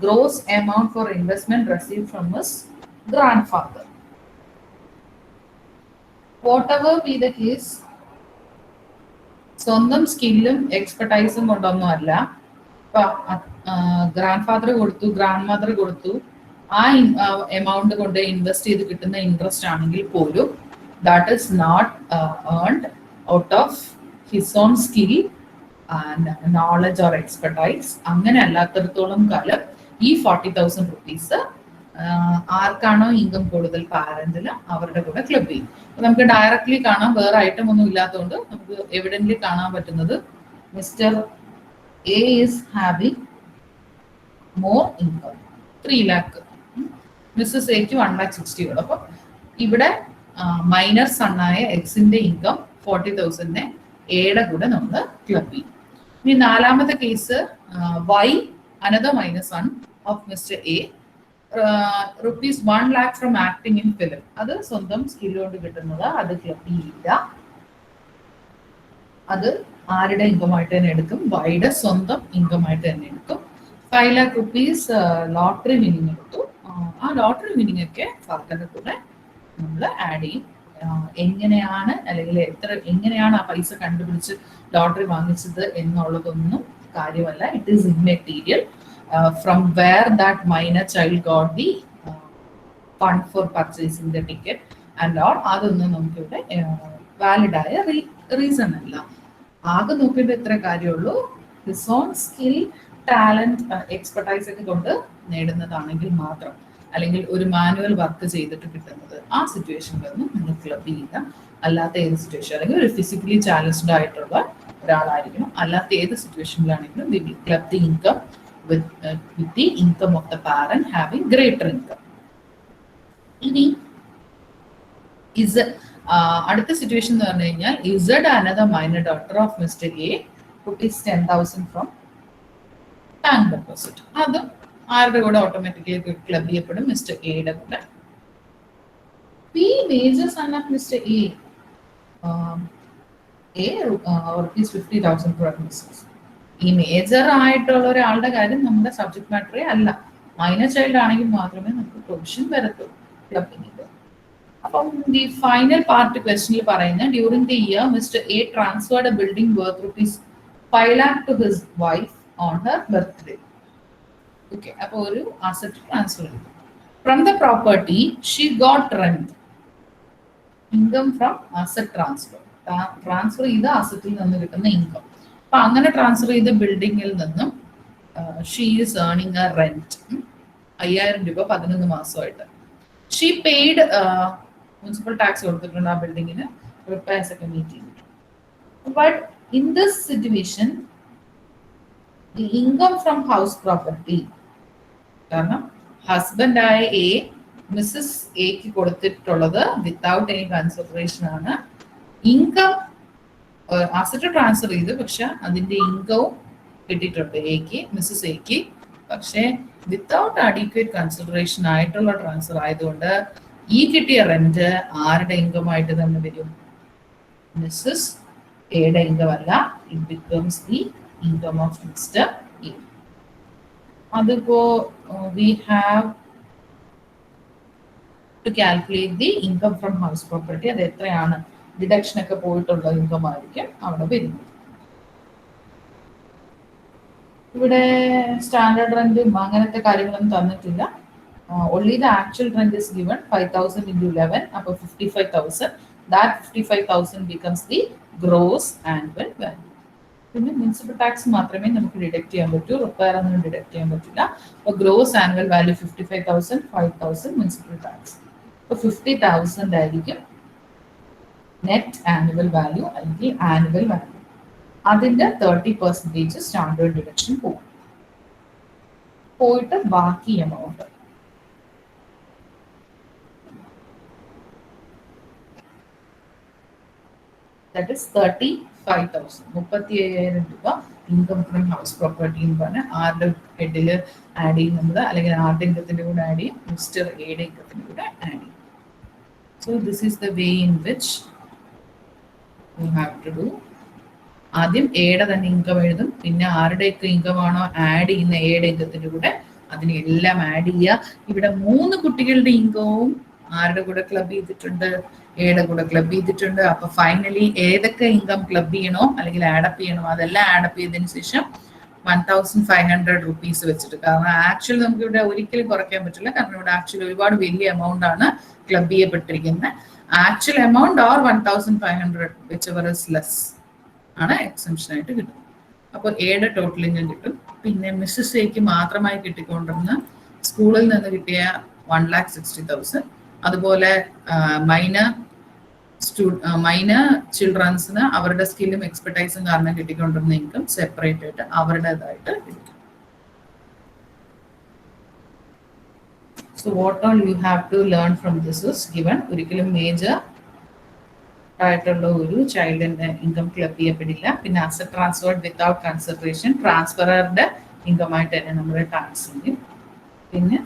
gross amount for investment receive from his grandfather. Whatever be the case, സ്വന്തം സ്കില്ലും എക്സ്പെർട്ടൈസും കൊണ്ടൊന്നും അല്ല. ഇപ്പൊ ഗ്രാൻഡ് ഫാദർ കൊടുത്തു, ഗ്രാൻഡ് മദർ കൊടുത്തു, ആ എമൗണ്ട് കൊണ്ട് ഇൻവെസ്റ്റ് ചെയ്ത് കിട്ടുന്ന ഇൻട്രസ്റ്റ് ആണെങ്കിൽ പോലും that is not earned out of his own skill and knowledge or expertise. അങ്ങനെ അല്ലാത്തടത്തോളം കാലം ഈ 40,000 റുപ്പീസ് ആർക്കാണോ ഇൻകം കൂടുതൽ പാരന്റിന് അവരുടെ കൂടെ ക്ലബ് ചെയ്യും. നമുക്ക് ഡയറക്ട്ലി കാണാം, വേറെ ഐറ്റം ഒന്നും ഇല്ലാത്തതുകൊണ്ട് നമുക്ക് എവിഡൻ്റ്ലി കാണാൻ പറ്റുന്നത് Mr A is having more income 3 lakh, Mrs എക്ക് 1,60,000 ഉള്ളു. അപ്പം ഇവിടെ മൈനർ സണ്ണായ എക്സിന്റെ ഇൻകം 40,000 എയുടെ കൂടെ നമ്മൾ ക്ലബ് ചെയ്യും. ഇനി നാലാമത്തെ case, Y another minor son of Mr A rupees 1 lakh from acting in film. അത് സ്വന്തം സ്കിൽ കൊണ്ട് കിട്ടുന്നത്, അത് ക്ലബ് ചെയ്യില്ല. അത് ആരുടെ ഇൻകം ആയിട്ട് തന്നെ എടുക്കും? വൈയുടെ സ്വന്തം ഇൻകം ആയിട്ട് തന്നെ എടുക്കും. 5 lakh റുപ്പീസ് ലോട്ടറി വിന്നിങ് എടുത്തു. ആ ലോട്ടറി വിന്നിങ് ഒക്കെ ഫാദറിന്റെ കൂടെ നമ്മൾ ആഡ് ചെയ്യും. എങ്ങനെയാണ് അല്ലെങ്കിൽ എങ്ങനെയാണ് ആ പൈസ കണ്ടുപിടിച്ച് ലോട്ടറി വാങ്ങിച്ചത് എന്നുള്ളതൊന്നും കാര്യമല്ല. It is immaterial. From where that minor child got the fund for purchasing the ticket and all, അതൊന്നും നമുക്കിവിടെ വാലിഡ് ആയ റീസൺ അല്ല. ആകെ നോക്കേണ്ട എത്ര കാര്യമുള്ളൂ, his own skill, talent, expertise ഒക്കെ കൊണ്ട് നേടുന്നതാണെങ്കിൽ മാത്രം, അല്ലെങ്കിൽ ഒരു മാനുവൽ വർക്ക് ചെയ്തിട്ട് കിട്ടുന്നത്, ആ സിറ്റുവേഷനിലൊന്നും നിങ്ങൾ ക്ലബ് ചെയ്യുക. അല്ലാത്ത ഏത് സിറ്റുവേഷൻ, അല്ലെങ്കിൽ ഒരു ഫിസിക്കലി ചാലഞ്ച്ഡ് ആയിട്ടുള്ള ഒരാളായിരിക്കണം. അല്ലാത്ത ഏത് സിറ്റുവേഷനിലാണെങ്കിലും we will club the income with the income of the parent having greater income. ഇനി അടുത്ത സിറ്റുവേഷൻ എന്ന് പറഞ്ഞു കഴിഞ്ഞാൽ, Z another minor daughter of Mr A rupees 10,000 from bank deposit. അതും ആരുടെ കൂടെ ഓട്ടോമാറ്റിക്കലി ക്ലബ് ചെയ്യപ്പെടും? മിസ്റ്റർ എയുടെ കൂടെ. P major son of Mr A rupees 50,000 from business. ഈ മേജർ ആയിട്ടുള്ള ഒരാളുടെ കാര്യം നമ്മുടെ സബ്ജക്ട് മാറ്ററേ അല്ല. മൈനർ ചൈൽഡ് ആണെങ്കിൽ മാത്രമേ നമുക്ക് പ്രൊവിഷൻ വരത്തുള്ളൂ ക്ലബിങ്ങിൽ. അപ്പം ദി ഫൈനൽ പാർട്ട് ക്വസ്റ്റനിൽ പറയുന്നത്, during the year Mr A transferred a building worth rupees 5 lakh to his wife on her birthday. Okay, അപ്പോൾ ഒരു അസറ്റ് ട്രാൻസ്ഫർ ചെയ്തു. From the property she got rent. Income from asset transfer. Transfer ചെയ്ത അസറ്റിൽ നിന്ന് കിട്ടുന്ന income. അപ്പൊ അങ്ങനെ transfer ചെയ്ത ബിൽഡിങ്ങിൽ നിന്നും she is earning A rent 5,000 രൂപ 11 മാസമായിട്ട്. ഷീ പെയ്ഡ് മുനിസിപ്പൽ ടാക്സ് കൊടുത്തിട്ടുണ്ട് ആ ബിൽഡിങ്ങിന്, റിപ്പയർസ് ഒക്കെ മീറ്റ് ചെയ്തിട്ടുണ്ട്. But in this situation the income from house property, കാരണം ഹസ്ബൻഡായ എ മിസ്സസ് എക്ക് കൊടുത്തിട്ടുള്ളത് വിത്തൗട്ട് എനി കൺസിഡറേഷൻ ആണ്. ഇൻകം അസറ്റ് ട്രാൻസ്ഫർ ചെയ്തു, പക്ഷെ അതിന്റെ ഇൻകവും കിട്ടിയിട്ടുണ്ട് എക്ക്, മിസ്സസ് എക്ക്. പക്ഷെ വിത്തൗട്ട് അഡീക്വേറ്റ് കൺസിഡറേഷൻ ആയിട്ടുള്ള ട്രാൻസ്ഫർ ആയതുകൊണ്ട് ഈ കിട്ടിയ റെന്റ് ആരുടെ ഇൻകം ആയിട്ട് തന്നെ വരും? മിസ്സസ് എയുടെ ഇൻകം അല്ല. It becomes the income of Mr A. അതിപ്പോ we have to calculate the income from house property. അത് എത്രയാണ്, ഡിഡക്ഷൻ ഒക്കെ പോയിട്ടുള്ള ഇൻകം ആയിരിക്കും അവിടെ വരുന്നത്. ഇവിടെ സ്റ്റാൻഡേർഡ് റെന്റും അങ്ങനത്തെ കാര്യങ്ങളൊന്നും തന്നിട്ടില്ല. Only the actual rent is given 5,000 into 11, അപ്പോൾ 55,000. That 55,000 becomes the gross annual value. പിന്നെ മുനിസിപ്പൽ ടാക്സ് മാത്രമേ നമുക്ക് ഡിഡക്ട് ചെയ്യാൻ പറ്റൂ, റിപ്പയർ ഒന്നും ഡിഡക്ട് ചെയ്യാൻ പറ്റില്ല. അപ്പോൾ gross annual value 55,000, 5,000 municipal tax. 50,000 ആയിരിക്കും നെറ്റ് ആനുവൽ വാല്യൂ അല്ലെങ്കിൽ ആനുവൽ വാല്യൂ. അതിന്റെ 30% സ്റ്റാൻഡേർഡ് ഡിഡക്ഷൻ പോകും. പോയിട്ട് ബാക്കി എമൗണ്ട് ദാറ്റ് ഇസ് 35,000, 35,000 രൂപ ഇൻകം ഫ്രം ഹൗസ് പ്രോപ്പർട്ടി എന്ന് പറഞ്ഞാൽ ആരുടെ ഹെഡിൽ ആഡ് ചെയ്യുന്നത് അല്ലെങ്കിൽ ആരുടെ ഇൻകത്തിന്റെ കൂടെ ആഡ് ചെയ്യും, മിസ്റ്റർ എയുടെ ഇൻകത്തിന്റെ കൂടെ ആഡ് ചെയ്യും. So this is the way in which you have to do. ആദ്യം എയുടെ തന്നെ ഇൻകം എഴുതും, പിന്നെ ആരുടെയൊക്കെ ഇൻകം ആണോ ആഡ് ചെയ്യുന്ന എയുടെ ഇൻകത്തിന്റെ കൂടെ അതിനെ എല്ലാം ആഡ് ചെയ്യുക. ഇവിടെ 3 കുട്ടികളുടെ ഇൻകവും ആരുടെ കൂടെ ക്ലബ് ചെയ്തിട്ടുണ്ട്, എയുടെ കൂടെ ക്ലബ് ചെയ്തിട്ടുണ്ട്. അപ്പൊ ഫൈനലി ഏതൊക്കെ ഇൻകം ക്ലബ് ചെയ്യണോ അല്ലെങ്കിൽ ആഡപ്പ് ചെയ്യണോ അതെല്ലാം ആഡപ്പ് ചെയ്തതിനു ശേഷം 1,500 റുപ്പീസ് വെച്ചിട്ട്, കാരണം ആക്ച്വലി നമുക്ക് ഇവിടെ ഒരിക്കലും കുറയ്ക്കാൻ പറ്റില്ല, കാരണം ഇവിടെ ആക്ച്വലി ഒരുപാട് വലിയ എമൗണ്ട് ആണ് ക്ലബ് ചെയ്യപ്പെട്ടിരിക്കുന്നത്. Actual amount or 1,500 whichever is less ആണ് എക്സംഷൻ ആയിട്ട് കിട്ടും. അപ്പോൾ എയുടെ ടോട്ടൽ ഇൻകം കിട്ടും. പിന്നെ മിസ്സസ് എക്ക് മാത്രമായി കിട്ടിക്കൊണ്ടിരുന്ന സ്കൂളിൽ നിന്ന് കിട്ടിയ 1,60,000, അതുപോലെ മൈനർ ചിൽഡ്രൻസിന് അവരുടെ സ്കില്ലും എക്സ്പെർട്ടൈസും കാരണം കിട്ടിക്കൊണ്ടിരുന്ന ഇൻകം സെപ്പറേറ്റ് ആയിട്ട് അവരുടേതായിട്ട് കിട്ടും. So what all you have to learn from this is given. ഒരിക്കലും മേജർ ആയിട്ടുള്ള ഒരു ചൈൽഡിന്റെ ഇൻകം ക്ലബ് ചെയ്യപ്പെടില്ല. പിന്നെ അസറ്റ് ട്രാൻസ്ഫേർഡ് വിത്തൗട്ട് കൺസിഡറേഷൻ, ട്രാൻസ്ഫററുടെ ഇൻകം ആയിട്ട് തന്നെ നമ്മൾ ടാക്സ് ചെയ്യും. പിന്നെ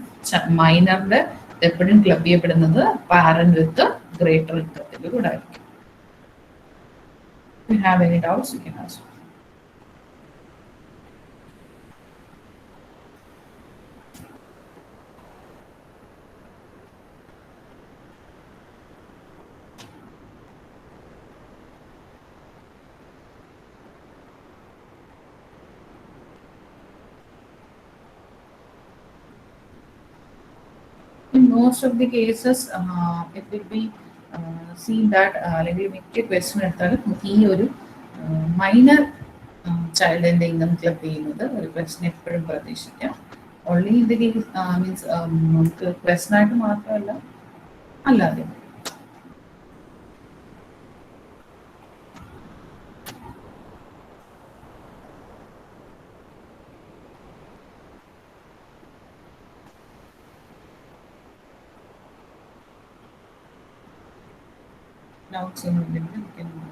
മൈനറുടെ എപ്പോഴും ക്ലബ് ചെയ്യപ്പെടുന്നത് പാരന്റ് വിത്ത് ഗ്രേറ്റർ ഇൻകത്തിന്റെ കൂടെ ആയിരിക്കും. If you have any doubts, you can ask. In most of the cases, it will be seen that അല്ലെങ്കിൽ മിക്ക ക്വസ്റ്റ്യൻ എടുത്താലും ഈ ഒരു മൈനർ ചൈൽഡിന്റെ ഇൻകം ക്ലബ് ചെയ്യുന്നത് ഒരു ക്വസ്റ്റ്യൻ എപ്പോഴും പ്രതീക്ഷിക്കാം. Only in the case means നമുക്ക് ക്വസ്റ്റ്യൻ ആയിട്ട് മാത്രമല്ല അല്ലാതെ doubts ഒന്നുമില്ലെങ്കിൽ we can move on.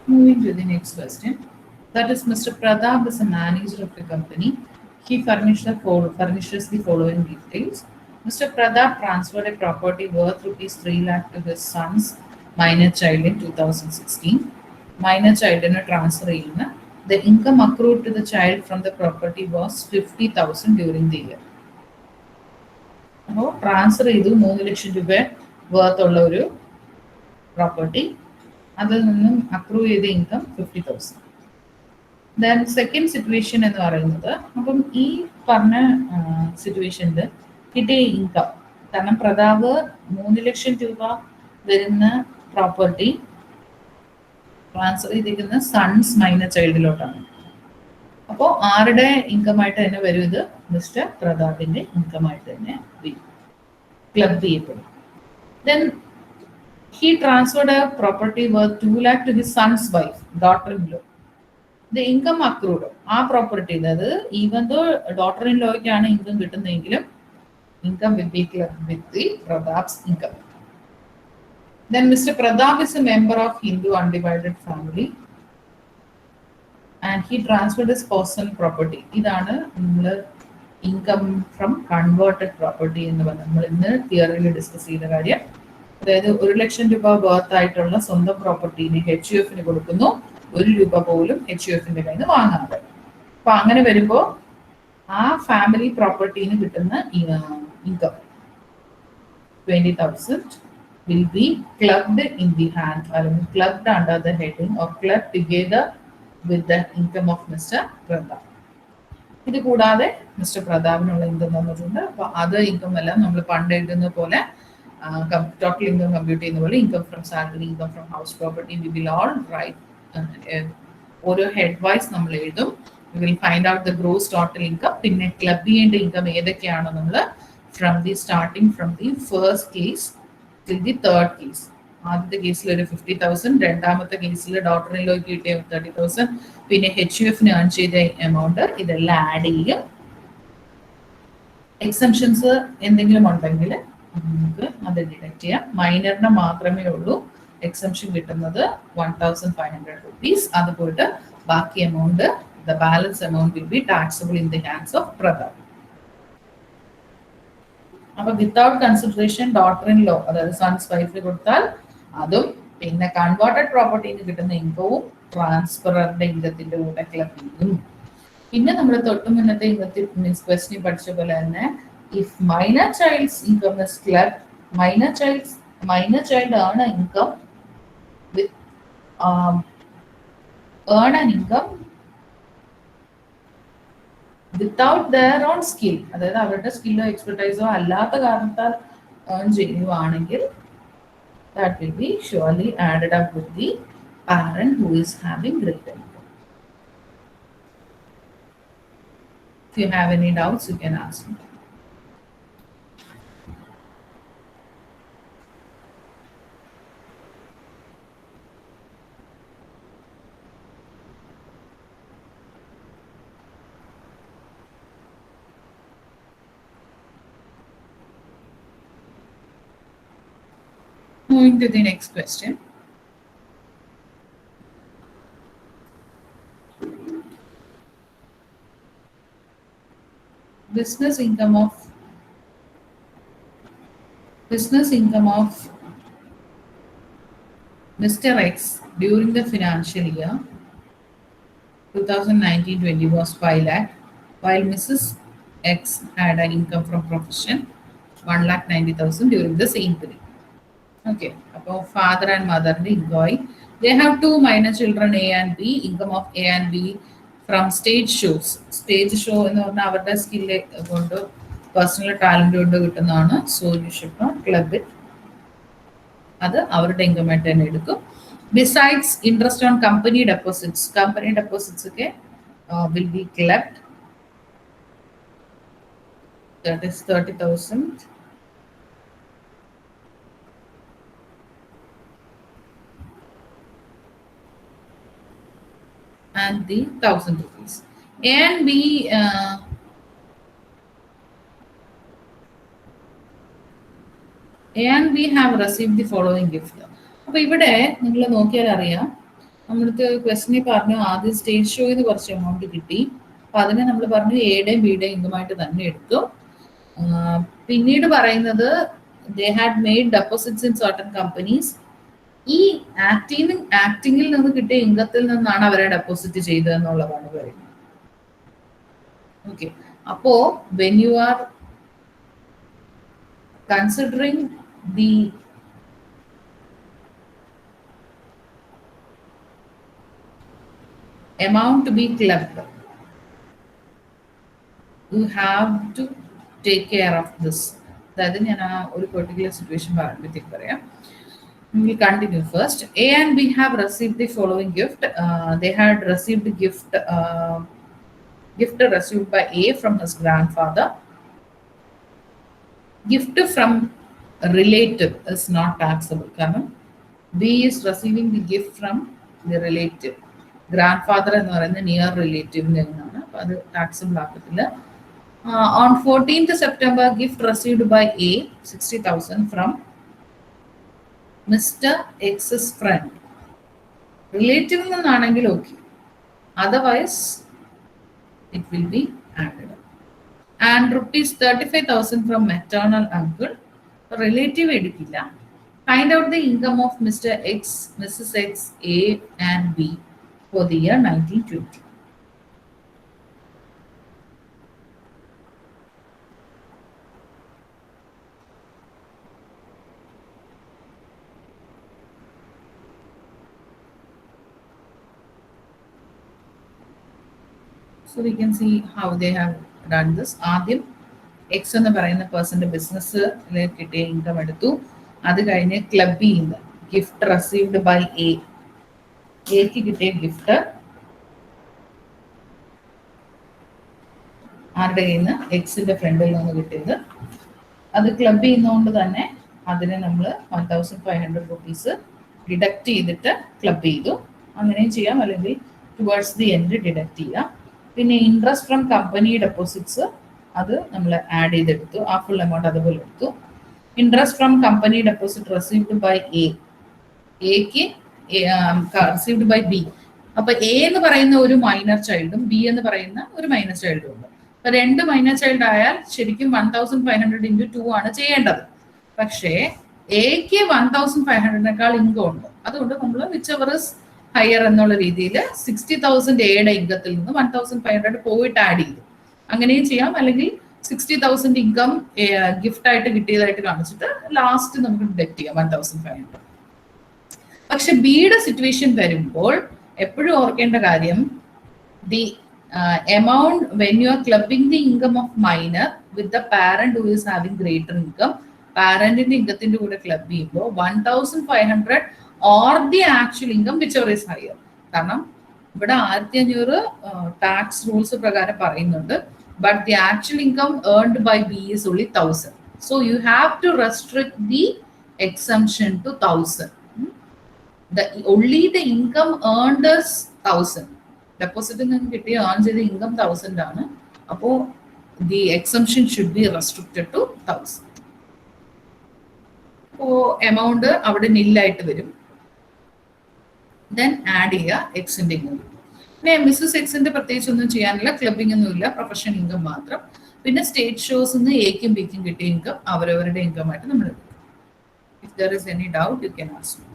Moving to the next question. That is, Mr. Pradap is a manager of the company. He furnishes the following details. Mr. Pradap transferred a property worth rupees 3 lakh to his son's minor child in 2016. Minor child in a transfer ചെയ്യുന്ന the income accrued to the child from the property was 50,000 during the year. അപ്പോൾ transfer ചെയ്തു 3 ലക്ഷം രൂപ worth ഉള്ള ഒരു property, അതിൽ നിന്നും accrue ചെയ്ത income 50,000. Then second situation എന്ന് പറയുന്നത്, അപ്പം ഈ പറഞ്ഞ സിറ്റുവേഷനിൽ കിട്ടിയ ഇൻകം, കാരണം പ്രതാപ് 3 ലക്ഷം രൂപ വരുന്ന പ്രോപ്പർട്ടി ട്രാൻസ്ഫർ ചെയ്തിരിക്കുന്ന സൺസ് മൈനർ ചൈൽഡിലോട്ടാണ്. അപ്പോൾ ആരുടെ ഇൻകം ആയിട്ട് തന്നെ വരും? ഇത് മിസ്റ്റർ പ്രതാപിന്റെ ഇൻകം ആയിട്ട് തന്നെ ക്ലബ് ചെയ്യപ്പെടും. Then he transferred a property worth 2 lakh to his son's wife, daughter-in-law. The income accrued ആ പ്രോപ്പർട്ടി, അതായത് ഈവൻ ദോ ഡോട്ടർ ഇൻ ലോയ്ക്കാണ് ഇൻകം കിട്ടുന്നതെങ്കിലും income will be clubbed with the Pratap's income. Then Mr. Pratap is a member of Hindu undivided family and he transferred his personal property. ഇതാണ് നമ്മൾ income from converted property എന്ന് പറഞ്ഞാൽ നമ്മൾ ഇന്ന് തിയറിയിൽ discuss ചെയ്ത കാര്യം. അതായത് 1 ലക്ഷം രൂപ വർത്ത് ആയിട്ടുള്ള സ്വന്തം പ്രോപ്പർട്ടിനെ HUF കൊടുക്കുന്നു, 1 രൂപ പോലും HUFന്റെ കയ്യിൽ നിന്ന് വാങ്ങാതെ. അപ്പൊ അങ്ങനെ വരുമ്പോൾ ആ ഫാമിലി പ്രോപ്പർട്ടിന് കിട്ടുന്ന income 20,000 will be clubbed in the hand, അല്ലെങ്കിൽ clubbed under the heading or clubbed together with the income of Mr. Pratap. ഇത് കൂടാതെ മിസ്റ്റർ പ്രതാപിനുള്ള ഇൻകം തന്നിട്ടുണ്ട്. അപ്പൊ അത് ഇൻകം എല്ലാം നമ്മൾ പണ്ട് എഴുതുന്ന പോലെ ടോട്ടൽ ഇൻകം കമ്പ്യൂട്ട് ചെയ്യുന്ന പോലെ income from salary, income from house property, we will all write ഓരോ ഹെഡ് വൈസ് നമ്മൾ എഴുതും. We will find out the gross total income. പിന്നെ ക്ലബ് ചെയ്യേണ്ട ഇൻകം ഏതൊക്കെയാണോ നമ്മൾ from the starting from the first case till the third case. ആദ്യത്തെ കേസിൽ ഒരു 50,000, രണ്ടാമത്തെ കേസിൽ ഡോട്ടർ ഇൻ ലോയ്ക്ക് കിട്ടിയ 30,000, പിന്നെ HUFന് ഏൺ ചെയ്ത എമൗണ്ട്, ഇതെല്ലാം ആഡ് ചെയ്യും. എക്സംഷൻസ് എന്തെങ്കിലും ഉണ്ടെങ്കിൽ നമുക്ക് അത് ഡിഡക്ട് ചെയ്യാം. മൈനറിന് മാത്രമേ ഉള്ളൂ എക്സംഷൻ കിട്ടുന്നത് 1,500 rupees. അത് പോയിട്ട് ബാക്കി amount, the balance amount will be taxable in the hands of Pratap. അപ്പൊ without consideration daughter in law, അതായത് സൺസ് വൈഫിന് കൊടുത്താൽ അതും, പിന്നെ കൺവേർട്ടഡ് പ്രോപ്പർട്ടിന് കിട്ടുന്ന ഇൻകവും ട്രാൻസ്ഫറിന്റെ ഇൻകത്തിന്റെ കൂടെ ക്ലബ് ചെയ്യും. പിന്നെ നമ്മൾ തൊട്ട് മുന്നത്തെ ഇന്നത്തെ മീൻസ് ക്വസ്റ്റ്യൻ പഠിച്ച പോലെ തന്നെ, if minor child's income is clubbed, minor child earn an income with earn an income without their own skill, അതായത് അവരുടെ സ്കില്ലോ എക്സ്പെർട്ടൈസോ അല്ലാത്ത കാരണത്താൽ ഏൺ ചെയ്യുവാണെങ്കിൽ that will be surely added up with the parent who is having greater income. If you have any doubts, you can ask me. Moving to the next question. Business income of Mr. X during the financial year 2019-20 was 5 lakh, while Mrs. X had an income from profession 1,90,000 during the same period. Okay, അപ്പോൾ father and മദറിന്റെ income, they have 2 minor children A and B. Income of A and B from stage shows. Stage show എന്ന് പറഞ്ഞാൽ അവരുടെ skill കൊണ്ട്, personal talent കൊണ്ട് കിട്ടുന്നതാണ്. So you should not club it. അത് അവരുടെ ഇൻകം ആയിട്ട് തന്നെ എടുക്കും. Besides interest on company deposits ഒക്കെ will be clubbed. That is 30,000. And the 1,000 rupees. A and B have received the following gift. അപ്പൊ ഇവിടെ നിങ്ങൾ നോക്കിയാൽ അറിയാം, നമ്മൾക്ക് ക്വസ്റ്റിനെ പറഞ്ഞു ആദ്യം സ്റ്റേജ് ഷോയിൽ കുറച്ച് എമൗണ്ട് കിട്ടി. അപ്പൊ അതിനെ നമ്മൾ പറഞ്ഞു എയുടെയും ബിയുടെയും ഇൻകമായിട്ട് തന്നെ എടുത്തു. പിന്നീട് പറയുന്നത് they had made deposits in certain companies. ഈ ആക്ടിങ്ങിൽ നിന്ന് കിട്ടിയ ഇൻകത്തിൽ നിന്നാണ് അവരെ ഡെപ്പോസിറ്റ് ചെയ്തത് എന്നുള്ളതാണ് പറയുന്നത്. ഓക്കെ, അപ്പോ when you R considering the amount to be clubbed, you have to take care of this. അതായത് ഞാൻ ആ ഒരു പെർട്ടിക്കുലർ സിറ്റുവേഷൻ പറയുമ്പോഴത്തേക്ക് പറയാം. We continue first. A and B have received the following gift. They had received gift received by A from his grandfather. Gift from relative is not taxable. കാരണം B is receiving the gift from the relative. Grand എന്ന് പറയുന്നത് near റിലേറ്റീവിൻ്റെ നിന്നാണ്, അപ്പോൾ അത് taxable ആക്കത്തില്ല. On 14th September, gift received by A 60,000 from Mr X's friend. റിലേറ്റീവിൽ നിന്നാണെങ്കിൽ okay, otherwise it will be added. And ₹35,000 from maternal uncle. Relative എടുക്കില്ല. Find out the income of Mr X, Mrs X, A and B for the year 1920. So we can see how they have done this. ആദ്യം X എന്ന് പറയുന്ന പേഴ്സന്റെ business കിട്ടിയ income എടുത്തു. അത് കഴിഞ്ഞ് club ചെയ്യുന്ന gift received by A, എക്ക് കിട്ടിയ ഗിഫ്റ്റ് ആരുടെ കയ്യിൽ നിന്ന്, എക്സിന്റെ ഫ്രണ്ടിൽ നിന്ന് കിട്ടിയത്. അത് ക്ലബ് ചെയ്യുന്നതുകൊണ്ട് തന്നെ അതിനെ നമ്മൾ 1,500 rupees ഡിഡക്ട് ചെയ്തിട്ട് ക്ലബ് ചെയ്തു. അങ്ങനെയും ചെയ്യാം, അല്ലെങ്കിൽ ടുവേർഡ്സ് ദി എൻഡ് ഡിഡക്ട് ചെയ്യാം. പിന്നെ ഇൻട്രസ്റ്റ് ഫ്രം കമ്പനി ഡെപ്പോസിറ്റ്സ് അത് നമ്മൾ ആഡ് ചെയ്തെടുത്തു, ആ ഫുൾ എമൗണ്ട് അതുപോലെ എടുത്തു. Interest from company deposit received by എക്ക് റിസീവ്ഡ് ബൈ ബി. അപ്പൊ എ എന്ന് പറയുന്ന ഒരു മൈനർ ചൈൽഡും ബി എന്ന് പറയുന്ന ഒരു മൈനർ ചൈൽഡും ഉണ്ട്. അപ്പൊ രണ്ട് മൈനർ ചൈൽഡ് ആയാൽ ശരിക്കും 1,500 into 2 ആണ് ചെയ്യേണ്ടത്. പക്ഷേ എക്ക് 1,500 ഇൻകം ഉണ്ട്. അതുകൊണ്ട് നമ്മൾ വിച്ച് എവർ ഇസ് ഹയർ എന്നുള്ള രീതിയിൽ 60,000 എയുടെ ഇൻകത്തിൽ നിന്ന് 1,500 പോയിട്ട് ആഡ് ചെയ്തു. അങ്ങനെയും ചെയ്യാം, അല്ലെങ്കിൽ 60,000 ഇൻകം ഗിഫ്റ്റ് ആയിട്ട് കിട്ടിയതായിട്ട് കാണിച്ചിട്ട് ലാസ്റ്റ് നമുക്ക് ഡിഡക്ട് ചെയ്യാം 1,500. പക്ഷെ ബിയുടെ സിറ്റുവേഷൻ വരുമ്പോൾ എപ്പോഴും ഓർക്കേണ്ട കാര്യം, the amount when you are clubbing the income of minor with the parent who is having greater income, പാരന്റിന്റെ ഇൻകത്തിന്റെ കൂടെ ക്ലബ് ചെയ്യുമ്പോൾ 1,500 or the actual income whichever is higher. കാരണം ഇവിടെ 1,500 ടാക്സ് റൂൾസ് പ്രകാരം പറയുന്നുണ്ട്, but the actual income earned by B is only 1,000. So you have to restrict the exemption to 1,000. only the income earned is 1,000. ഡെപ്പോസിറ്റിൽ നിന്ന് കിട്ടിയ earn ചെയ്ത income 1,000 ആണ്. അപ്പോൾ the exemption should be restricted to 1,000. അപ്പോൾ amount അവിടെ നില്ലായിട്ട് വരും. Then add ചെയ്യുക എക്സിന്റെ ഇൻകം. പിന്നെ മിസ്സസ് എക്സിന്റെ പ്രത്യേകിച്ച് ഒന്നും ചെയ്യാനില്ല, ക്ലബിംഗ് ഒന്നുമില്ല, പ്രൊഫഷണൽ ഇൻകം മാത്രം. പിന്നെ സ്റ്റേറ്റ് ഷോസ് നിന്ന് എക്കും ബിക്കും കിട്ടിയ ഇൻകം അവരവരുടെ ഇൻകം ആയിട്ട് നമ്മൾ എടുക്കും. If there is any doubt U can ask me.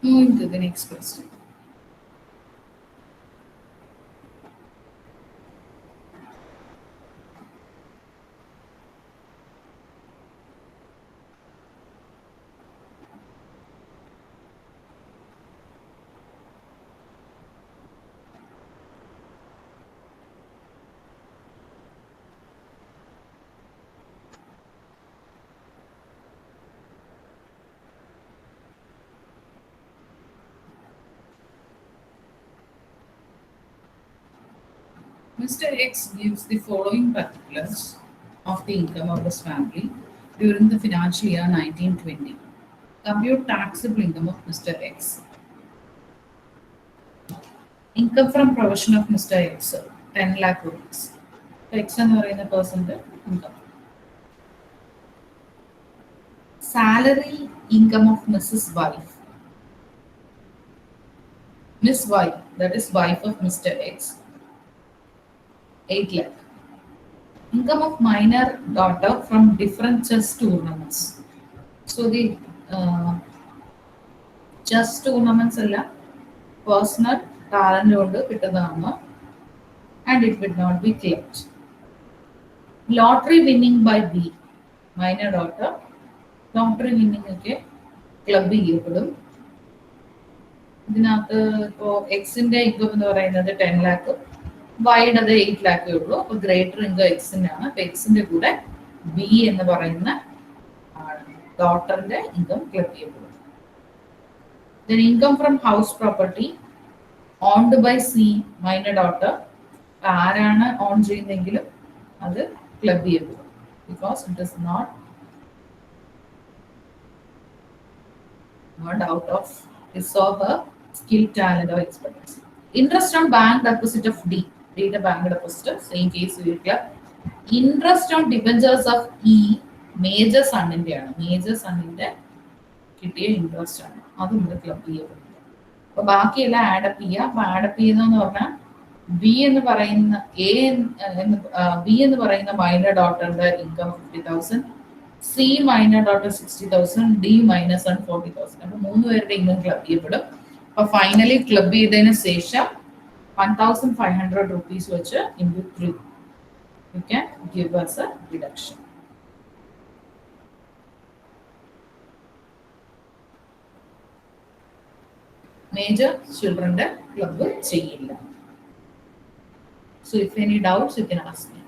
Moving to the next question. Mr. X gives the following particulars of the income of his family during the financial year 1920. Compute taxable income of Mr. X. Income from profession of Mr. X, 10 lakh rupees. X എന്ന് പറയുന്ന പേഴ്സന്റെ income. Salary income of Mrs. Wife. Miss Y, that is wife of Mr. X, 8 lakh. Income of minor daughter from different chess tournaments. So the chess tournaments എല്ലാം personal talent കൊണ്ട് കിട്ടുന്നതാണ് and it will not be claimed. Lottery winning by B, minor daughter. Lottery winning ഒക്കെ club ചെയ്യപ്പെടും. ഇതിനകത്ത് ഇപ്പോൾ എക്സിന്റെ income എന്ന് പറയുന്നത് 10 ലാക്ക്, വൈഡ് അത് 8 ലാക്കേ ഉള്ളൂ. അപ്പോൾ ഗ്രേറ്റർ ഇൻകം എക്സിന്റെ ആണ്. അപ്പൊ എക്സിന്റെ കൂടെ ബി എന്ന് പറയുന്ന ഡോട്ടറിന്റെ ഇൻകം ക്ലബ് ചെയ്യപ്പെടും. Then income from house property owned by C, minor daughter. ആരാണ് ഓൺ ചെയ്യുന്നെങ്കിലും അത് ക്ലബ് ചെയ്യപ്പെടും. Because it is not out of his or her skill, talent or expertise. Interest on bank deposit of D. D the bank deposit, same case we will club. Interest on debentures of E, major son in there. Major son in there. കിട്ടിയ interest ആണ്, അത് നമ്മൾ club ചെയ്യപ്പെടും. അപ്പൊ ബാക്കിയെല്ലാം add up ചെയ്യുക. അപ്പൊ add up ചെയ്യുന്നതെന്ന് പറഞ്ഞാൽ ബി എന്ന് പറയുന്ന ബി എന്ന് പറയുന്ന മൈനർ ഡോട്ടറിന്റെ income 50,000, C minor daughter 60,000, D minus 40,000. അപ്പൊ 3 പേരുടെ ഇൻകം ക്ലബ് ചെയ്യപ്പെടും. അപ്പൊ ഫൈനലി ക്ലബ് ചെയ്തതിന് ശേഷം 1,500 rupees വെച്ച് into 3 you can give us a reduction. Major children club ചെയ്യില്ല. So if any doubts you can ask me.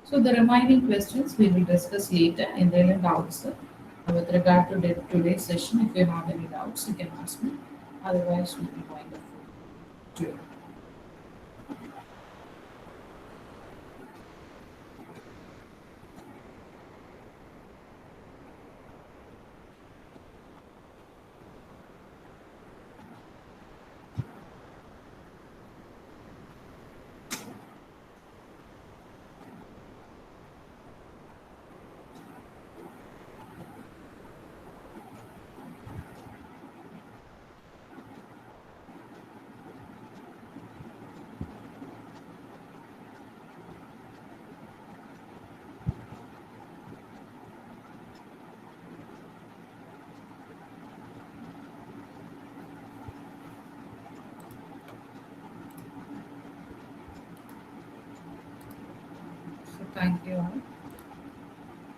So the remaining questions we will discuss later in the doubts. With regard to today's session, if you have any doubts, you can ask me. Otherwise, we will wind up today. Thank you all.